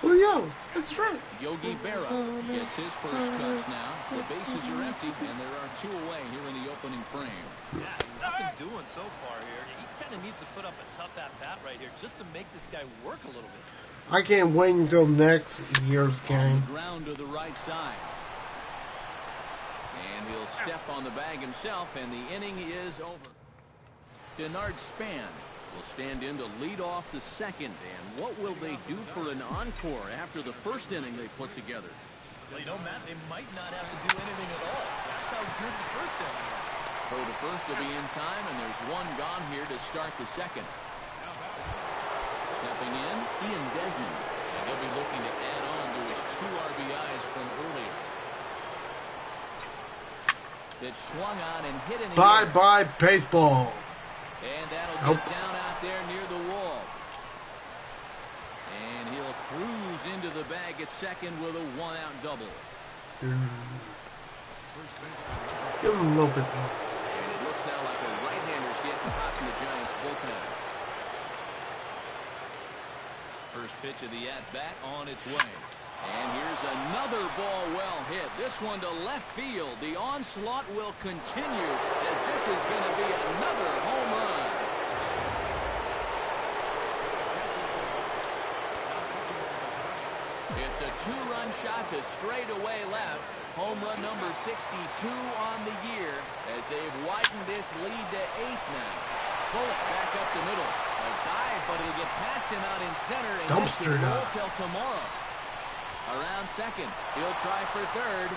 Oh, yeah, that's right. Yogi Berra gets his first cuts now. The bases are empty, and there are two away here in the opening frame. Yeah, nothing doing so far here. He kind of needs to put up a tough at-bat right here just to make this guy work a little bit. I can't wait until next year's game. On the ground to the right side. And he'll step on the bag himself, and the inning is over. Denard Span will stand in to lead off the second. And what will they do for an encore after the first inning they put together? Well, you know, Matt, they might not have to do anything at all. That's how good the first inning was. Throw to first will be in time, and there's one gone here to start the second. Stepping in, Ian Desmond. And he'll be looking to add on to his 2 RBIs from earlier. That swung on and hit in the air. Bye-bye baseball. And that'll get down out there near the wall. And he'll cruise into the bag at second with a 1-out double. Give him a little bit more. And it looks now like a right-hander's getting hot in the Giants bullpen. First pitch of the at-bat on its way. And here's another ball well hit. This one to left field. The onslaught will continue as this is going to be another home run. It's a 2-run shot to straightaway left. Home run number 62 on the year as they've widened this lead to 8 now. Bullock back up the middle. A dive, but it'll get past him out in center and Dumpster roll dive. till tomorrow. Around second. He'll try for third.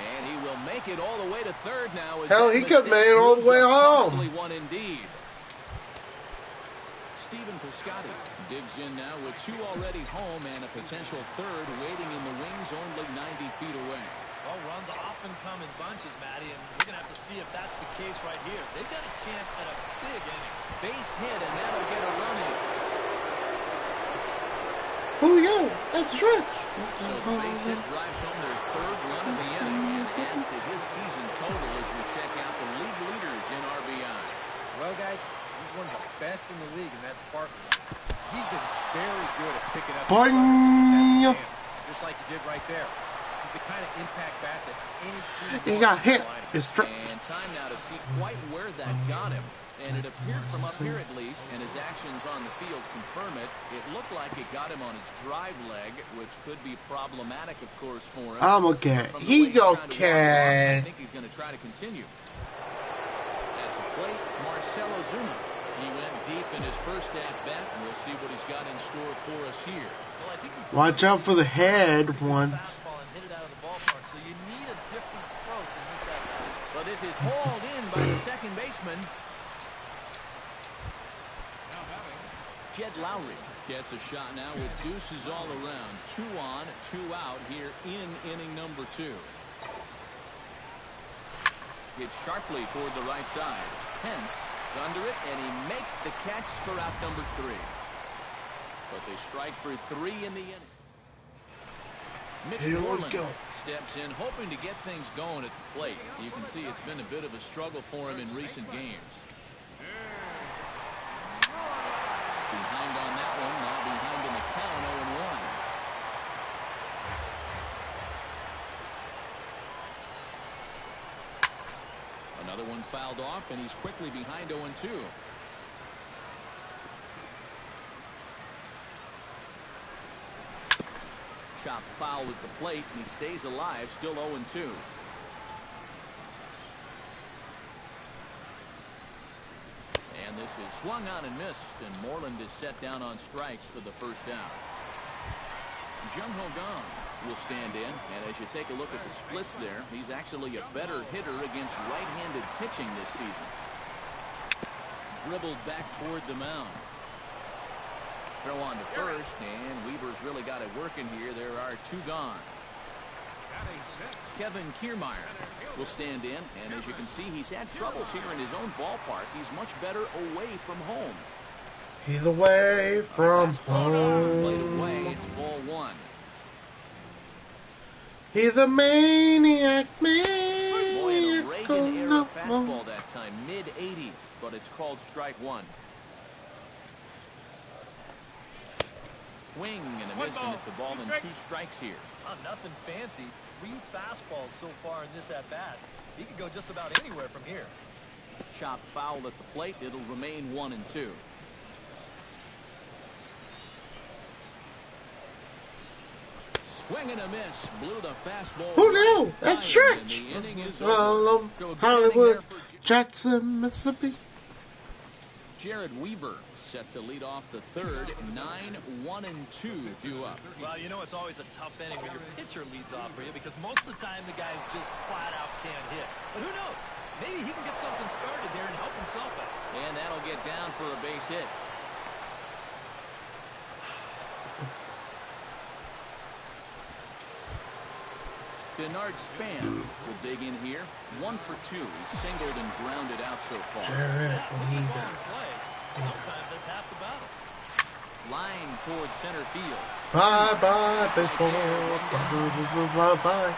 And he will make it all the way to third now. Hell, he could have made it all the way home. One indeed. Stephen Piscotty digs in now with 2 already home and a potential third waiting in the wings only 90 feet away. Well, runs often come in bunches, Matty, and we're going to have to see if that's the case right here. They've got a chance at a big inning. Base hit, and that'll get a run in. Oh, yeah, that's right. So the base hit drives home their 3rd run of the inning and adds to his season total as we check out the league leaders in RBI. Well, guys, he's one of the best in the league in that department. He's been very good at picking up Boing. just like he did right there. He's the kind of impact bat that any team He got hit. It's And time now to see quite where that got him. And it appeared from up here at least, and his actions on the field confirm it. It looked like it got him on his drive leg, which could be problematic, of course, for him. I'm okay. From the way He's trying to walk okay. off, I think he's going to try to continue. At the plate, Marcell Ozuna. He went deep in his first at-bat, and we'll see what he's got in store for us here. Well, I think Watch out for the head once. fastball and hit it out of the ballpark, so you need a different approach in this at-bat. So this is hauled in by the second baseman. Now batting. Jed Lowry gets a shot now with deuces all around. 2 on, 2 out here in inning number 2. Gets sharply toward the right side. Pence is under it, and he makes the catch for out number 3. But they strike for 3 in the inning. Mitch Here we Moreland go. steps in, hoping to get things going at the plate. You can see it's been a bit of a struggle for him in recent games. Behind on that one, now behind in the count, 0-1. Another one fouled off, and he's quickly behind 0-2. Chop foul at the plate, and he stays alive, still 0-2. And this is swung on and missed, and Moreland is set down on strikes for the first down. Jung-Ho Kang will stand in, and as you take a look at the splits there, he's actually a better hitter against right-handed pitching this season. Dribbled back toward the mound. Throw on to first, and Weaver's really got it working here. There are 2 gone. Kevin Kiermaier will stand in, and as you can see, he's had troubles here in his own ballpark. He's much better away from home. He's away from home. Played away, it's ball 1. He's a maniac, Boy, and a maniac. Reagan-era fastball that time, mid-80s, but it's called strike 1. Swing and a miss, and it's a ball and 2 strikes here. Oh, nothing fancy. 3 fastballs so far in this at-bat. He could go just about anywhere from here. Chop foul at the plate. It'll remain 1-2. Swing and a miss. Blew the fastball. Who knew? That's And stretch. the inning is Well, over. So a good Hollywood, inning there for Jackson, Mississippi. Jared Weaver set to lead off the third. 9-1-2 due up. Well, you know it's always a tough inning when your pitcher leads off for you because most of the time the guys just flat out can't hit. But who knows? Maybe he can get something started there and help himself out. And that'll get down for a base hit. Bernard Span will dig in here. 1 for 2. He's singled and grounded out so far. Jared Once you Weaver. fall in play, sometimes that's half the battle. Line towards center field. Bye-bye, baseball. Bye-bye.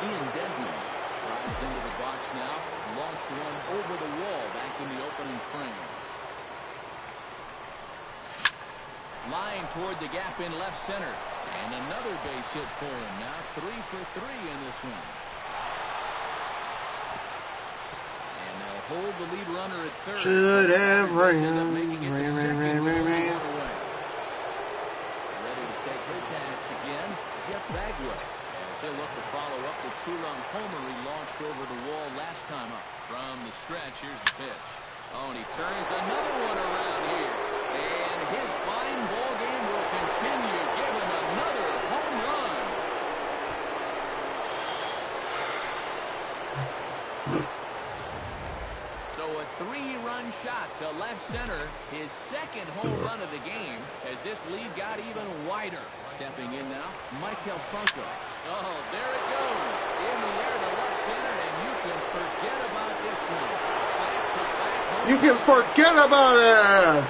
Ian Desmond strides into the box now. Launched one over the wall back in the opening frame. Line toward the gap in left center. And another base hit for him. Now 3 for 3 in this one. And they'll hold the lead runner at third. Should have ran. Making it to second with Ran. one away. Ready to take his hats again, Jeff Bagwell. As he'll look to follow up the 2-run homer he launched over the wall last time up. From the stretch, here's the pitch. Oh, and he turns another one around here. And his fine ball game will continue. Give him another home run. So a 3-run shot to left center. His second home run of the game as this lead got even wider. Stepping in now, Michael Funko. Oh, there it goes. In the air to left center, and you can forget about this one. Back-to-back home You can forget about it.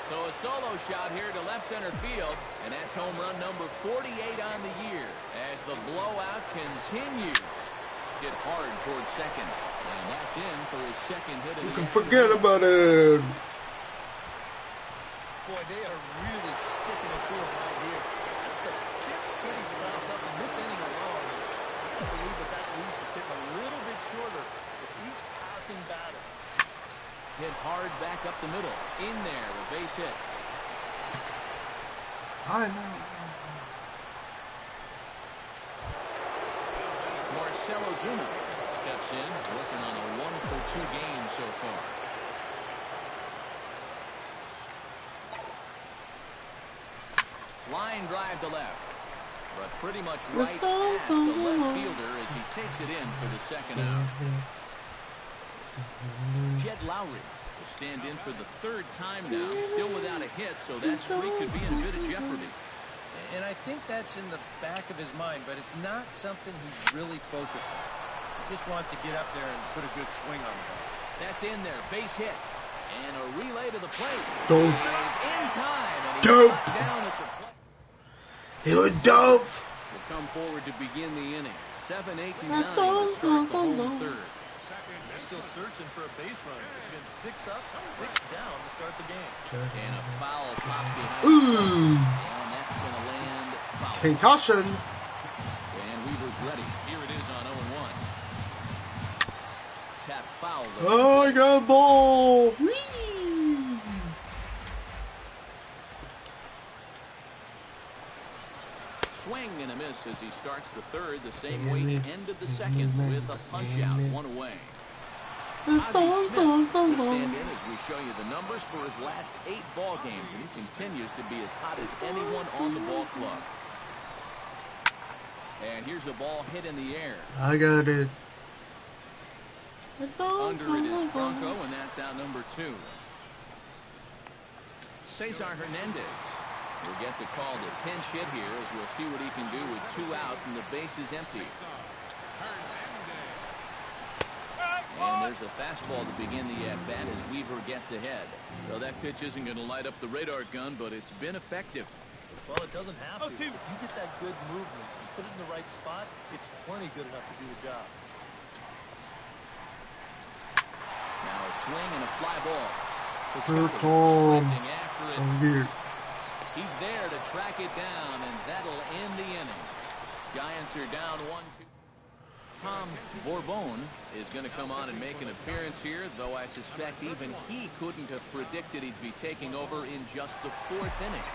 So a solo shot here to left center field, and that's home run number 48 on the year as the blowout continues. Hit hard towards second, and that's in for his second hit of You the can forget afternoon. about it. Boy, they are really sticking it to him right here. That's the 5th hit he's fouled up in this inning alone. I believe that leash is getting a little bit shorter with each passing batter. Hit hard back up the middle. In there, a base hit. I know. Selozuma steps in, working on a 1-for-2 game so far. Line drive to left, but pretty much right at the left fielder as he takes it in for the second out. Jed Lowry will stand in for the third time now, still without a hit, so that streak could be in a bit of jeopardy. And I think that's in the back of his mind, but it's not something he's really focused on. He just wants to get up there and put a good swing on the ball. That's in there, base hit, and a relay to the plate. Dope. He's in time, and he's Dope. down at the plate. He was dope. Will come forward to begin the inning. 7-8-9 to start the home third. They're still searching for a base runner. It's been 6 up, 6 down to start the game. And a foul popped behind. Ooh. And that's going to land foul. Concussion. And Weaver's ready. Here it is on 0-1. Tap foul. Oh, I got a ball. Whee! Swing and a miss as he starts the third, the same way he ended the second with a punch out, one away. Ozzie Smith will stand in as we show you the numbers for his last 8 ball games, and he continues to be as hot as anyone on the ball club. And here's a ball hit in the air. I got it. Under it is Bronco, and that's out number 2. Cesar Hernandez will get the call to pinch hit here as we'll see what he can do with 2 out and the base is empty. And there's a fastball to begin the at-bat as Weaver gets ahead. So that pitch isn't going to light up the radar gun, but it's been effective. Well, it doesn't have to. If you get that good movement, you put it in the right spot, it's plenty good enough to do the job. Now a swing and a fly ball. Circle. After it. He's there to track it down, and that'll end the inning. Giants are down 1-2. Tom Bourbon is going to come on and make an appearance here, though I suspect even he couldn't have predicted he'd be taking over in just the 4th inning.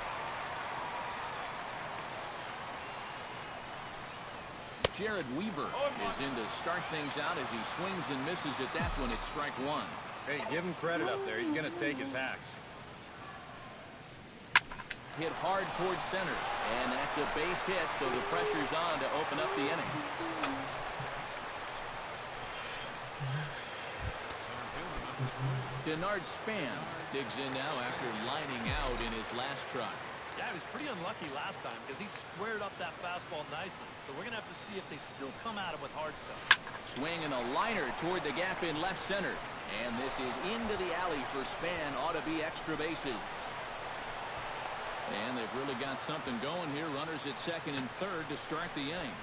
Jared Weaver is in to start things out as he swings and misses at that one at strike 1. Hey, give him credit up there. He's going to take his hacks. Hit hard towards center, and that's a base hit, so the pressure's on to open up the inning. Denard Span digs in now after lining out in his last try. Yeah, he was pretty unlucky last time because he squared up that fastball nicely. So we're going to have to see if they still come at him with hard stuff. Swing and a liner toward the gap in left center. And this is into the alley for Span. Ought to be extra bases. And they've really got something going here. Runners at second and third to start the inning.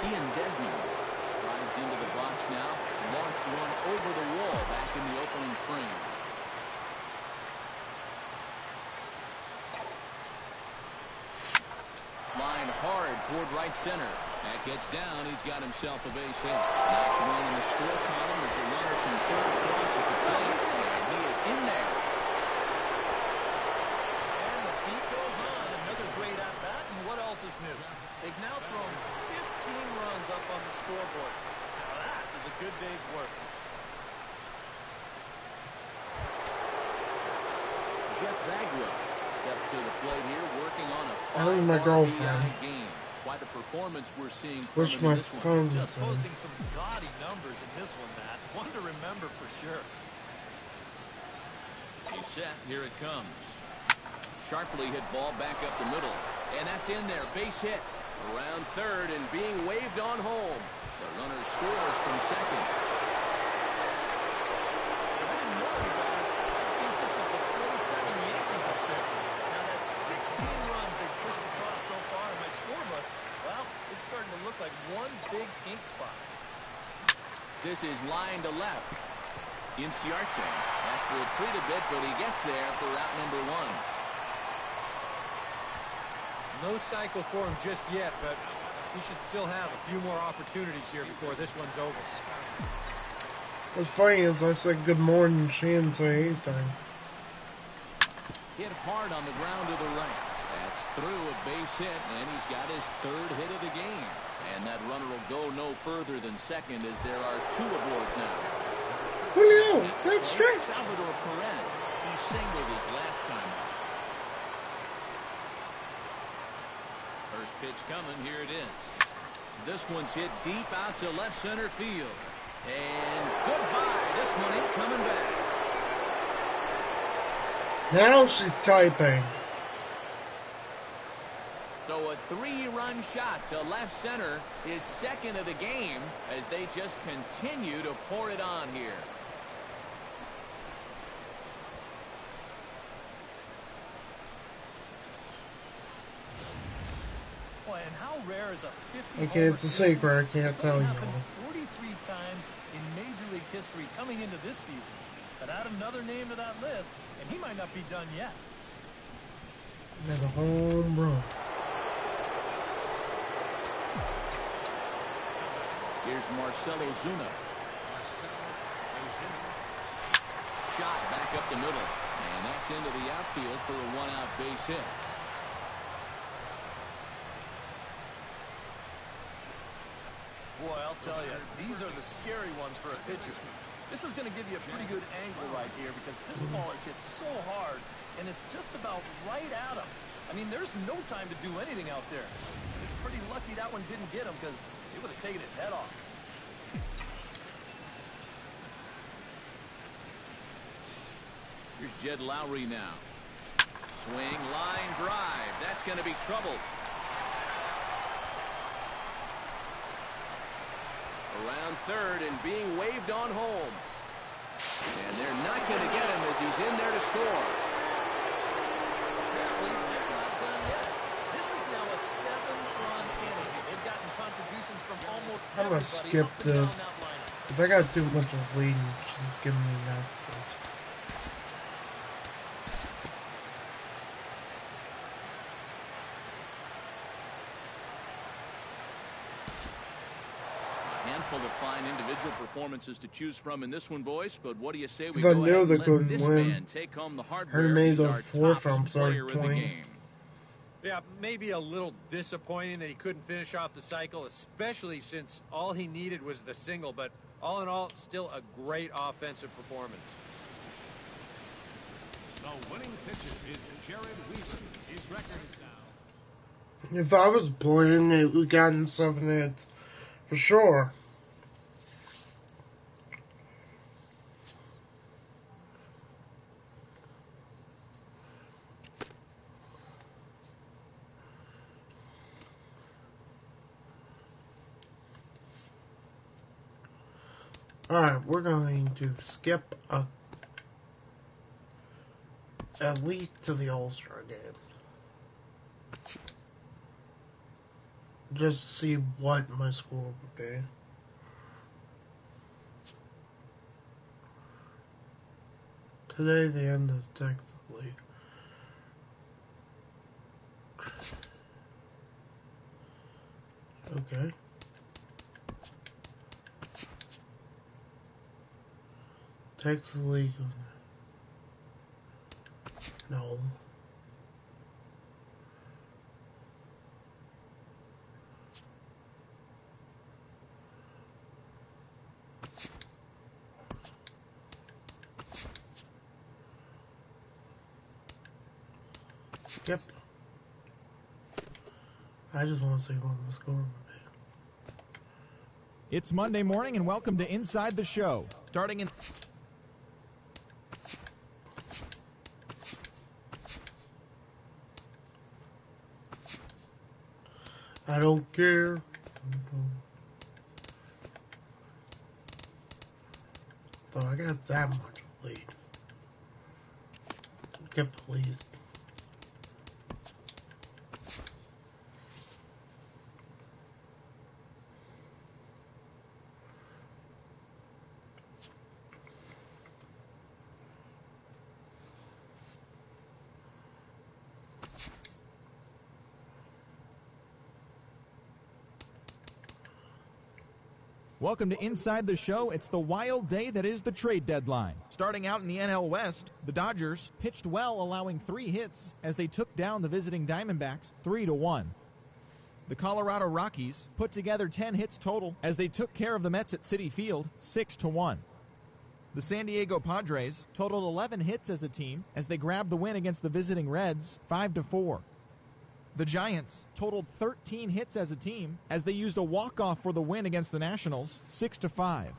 Ian Desmond drives into the box now. Launched one over the wall back in the opening frame. Line hard toward right center. That gets down. He's got himself a base hit. Next one in the score column is a runner from third across at the plate. And he is in there. And the beat goes on. Another great at-bat. And what else is new? They've now thrown 15 runs up on the scoreboard. Now that is a good day's work. Jeff Bagwell steps to the plate here, working on a my 5 girlfriend. RBI game. Quite the performance we're seeing from Where's him my in this one. phone? Just posting some gaudy numbers in this one, Matt. One to remember for sure. He's set. Here it comes. Sharply hit ball back up the middle. And that's in there. Base hit. Around third and being waved on home. The runner scores from second. Starting to look like one big ink spot. This is line to left. Inciarte has to retreat a bit, but he gets there for out number 1. No cycle for him just yet, but he should still have a few more opportunities here before this one's over. What's funny is I said good morning, she didn't say anything. Hit hard on the ground to the right. That's through a base hit, and he's got his third hit of the game. And that runner will go no further than second as there are two aboard now. Julio, that's straight. Salvador Perez, he singled his last time up. First pitch coming, here it is. This one's hit deep out to left center field. And goodbye. This one ain't coming back. Now she's typing. So a 3-run shot to left center is second of the game as they just continue to pour it on here. Boy, and how rare is a 50 Okay, it's a secret. I can't tell you. 43 times in Major League history coming into this season. But add another name to that list, and he might not be done yet. There's a home run. Here's Marcelo Zuna. Shot back up the middle. And that's into the outfield for a one-out base hit. Boy, I'll tell you, these are the scary ones for a pitcher. This is going to give you a pretty good angle right here because this ball is hit so hard, and it's just about right at him. I mean, there's no time to do anything out there. It's pretty lucky that one didn't get him because it would have taken his head off. Here's Jed Lowry now. Swing, line drive. That's going to be trouble. Around third and being waved on home. And they're not going to get him as he's in there to score. Apparently, they're not done yet. This is now a 7-run inning. They've gotten contributions from almost I'm gonna everybody skip up and down this. that lineup. If I got too much of a lead, she's giving me enough. Handful of fine individual performances to choose from in this one, boys. But what do you say we If I go knew ahead they and let couldn't this win, man take home the I hardware? made He's the our four top from player third in the point. game. Yeah, maybe a little disappointing that he couldn't finish off the cycle, especially since all he needed was the single. But all in all, still a great offensive performance. The winning pitcher is Jared Weaver. His record is now. If I was playing, it would gotten 7 hits for sure. Alright, we're going to skip at least to the All-Star game. Just to see what my score would be. Today, the end of the Texas League. Okay. Texas League. No. Skip. I just want to see what the score would be. It's Monday morning, and welcome to Inside the Show. Starting in... I don't care. Though I got that much lead. Get please. Welcome to Inside the Show. It's the wild day that is the trade deadline. Starting out in the NL West, the Dodgers pitched well, allowing 3 hits as they took down the visiting Diamondbacks 3-1. The Colorado Rockies put together 10 hits total as they took care of the Mets at Citi Field 6-1. The San Diego Padres totaled 11 hits as a team as they grabbed the win against the visiting Reds 5-4. The Giants totaled 13 hits as a team as they used a walk-off for the win against the Nationals 6-5.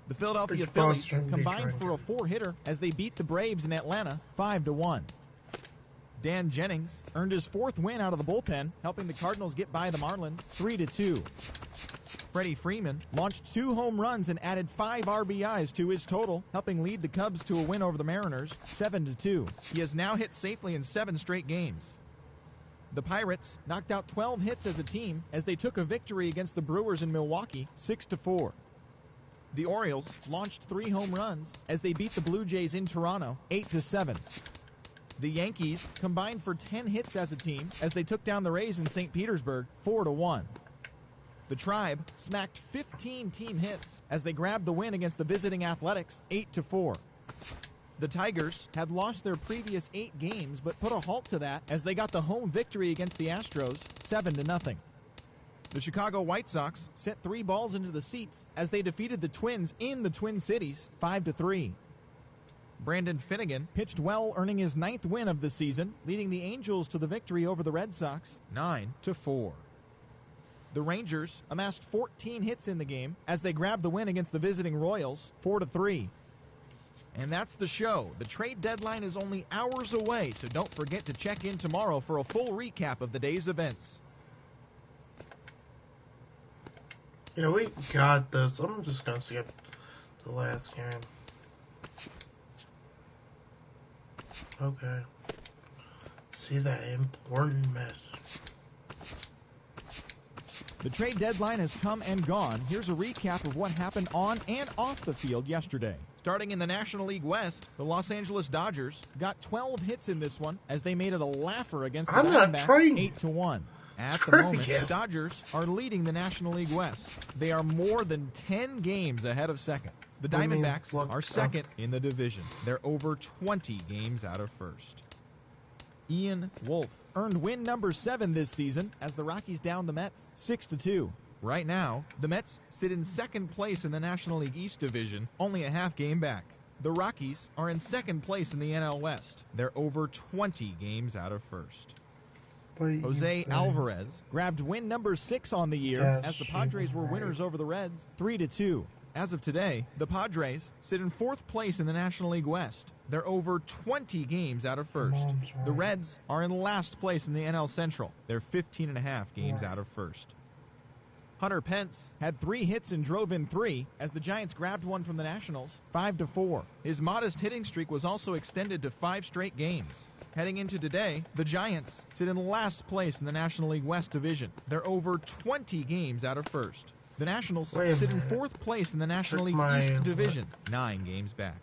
The Philadelphia Phillies combined for a 4-hitter as they beat the Braves in Atlanta 5-1. Dan Jennings earned his 4th win out of the bullpen, helping the Cardinals get by the Marlins 3-2. Freddie Freeman launched 2 home runs and added 5 RBIs to his total, helping lead the Cubs to a win over the Mariners 7-2. He has now hit safely in 7 straight games. The Pirates knocked out 12 hits as a team as they took a victory against the Brewers in Milwaukee 6-4. The Orioles launched 3 home runs as they beat the Blue Jays in Toronto 8-7. The Yankees combined for 10 hits as a team as they took down the Rays in St. Petersburg 4-1. The Tribe smacked 15 team hits as they grabbed the win against the visiting Athletics 8-4. The Tigers had lost their previous 8 games, but put a halt to that as they got the home victory against the Astros 7-0. The Chicago White Sox sent 3 balls into the seats as they defeated the Twins in the Twin Cities 5-3. Brandon Finnegan pitched well, earning his 9th win of the season, leading the Angels to the victory over the Red Sox 9-4. The Rangers amassed 14 hits in the game as they grabbed the win against the visiting Royals 4-3. And that's the show. The trade deadline is only hours away, so don't forget to check in tomorrow for a full recap of the day's events. Yeah, we got this. I'm just going to skip the last game. Okay. See that important message. The trade deadline has come and gone. Here's a recap of what happened on and off the field yesterday. Starting in the National League West, the Los Angeles Dodgers got 12 hits in this one as they made it a laugher against the Diamondbacks 8-1. At the moment, the Dodgers are leading the National League West. They are more than 10 games ahead of second. The Diamondbacks are second in the division. They're over 20 games out of first. Ian Wolfe earned win number 7 this season as the Rockies downed the Mets 6-2. Right now, the Mets sit in second place in the National League East division, only a half game back. The Rockies are in second place in the NL West. They're over 20 games out of first. Jose Alvarez grabbed win number 6 on the year as the Padres were winners over the Reds 3-2. As of today, the Padres sit in 4th place in the National League West. They're over 20 games out of first. The Reds are in last place in the NL Central. They're 15.5 games out of first. Hunter Pence had 3 hits and drove in 3 as the Giants grabbed one from the Nationals 5-4. His modest hitting streak was also extended to 5 straight games. Heading into today, the Giants sit in last place in the National League West division. They're over 20 games out of first. The Nationals sit in 4th place in the National League East division, 9 games back.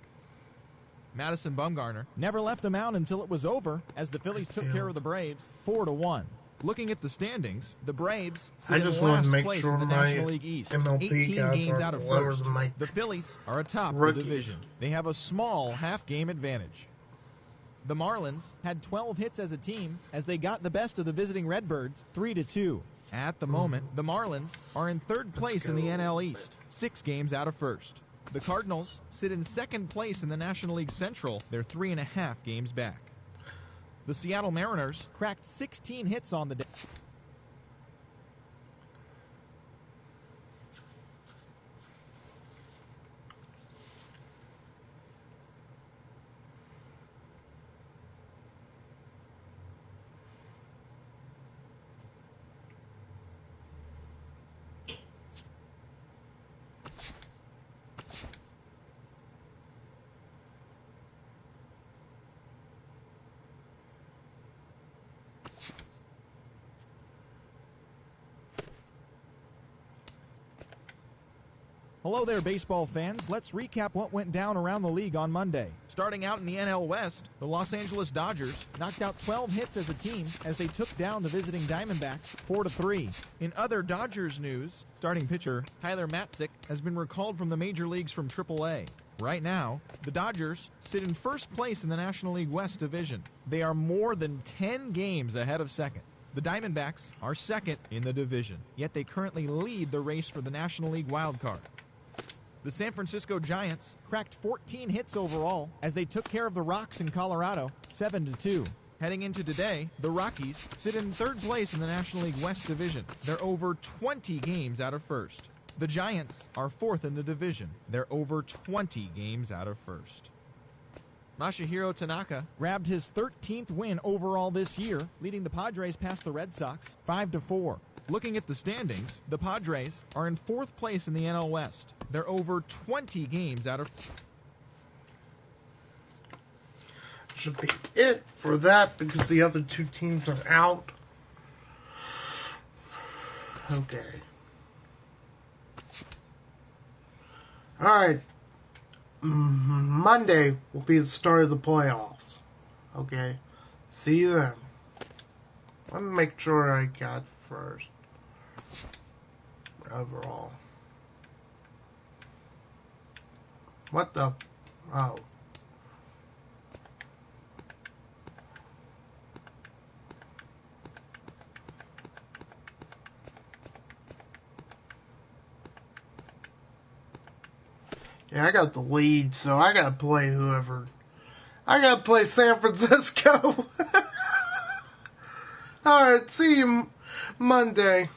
Madison Bumgarner never left the mound until it was over as the Phillies took care of the Braves 4-1. Looking at the standings, the Braves sit in last place in the National League East, MLB 18 games out of first. The Phillies are atop the division. They have a small half-game advantage. The Marlins had 12 hits as a team as they got the best of the visiting Redbirds 3-2. At the moment, the Marlins are in 3rd place in the NL East, 6 games out of first. The Cardinals sit in 2nd place in the National League Central. They're 3.5 games back. The Seattle Mariners cracked 16 hits on the day. Hello there, baseball fans. Let's recap what went down around the league on Monday. Starting out in the NL West, the Los Angeles Dodgers knocked out 12 hits as a team as they took down the visiting Diamondbacks 4-3. In other Dodgers news, starting pitcher Tyler Matzik has been recalled from the major leagues from AAA. Right now, the Dodgers sit in first place in the National League West division. They are more than 10 games ahead of second. The Diamondbacks are second in the division, yet they currently lead the race for the National League wild card. The San Francisco Giants cracked 14 hits overall as they took care of the Rocks in Colorado 7-2. Heading into today, the Rockies sit in third place in the National League West division. They're over 20 games out of first. The Giants are fourth in the division. They're over 20 games out of first. Masahiro Tanaka grabbed his 13th win overall this year, leading the Padres past the Red Sox 5-4. Looking at the standings, the Padres are in fourth place in the NL West. They're over 20 games out of... Should be it for that because the other two teams are out. Okay. Alright. Monday will be the start of the playoffs. Okay. See you then. Let me make sure I got first. Overall. What the? Oh. Yeah, I got the lead, so I gotta play whoever. I gotta play San Francisco. Alright, see you Monday.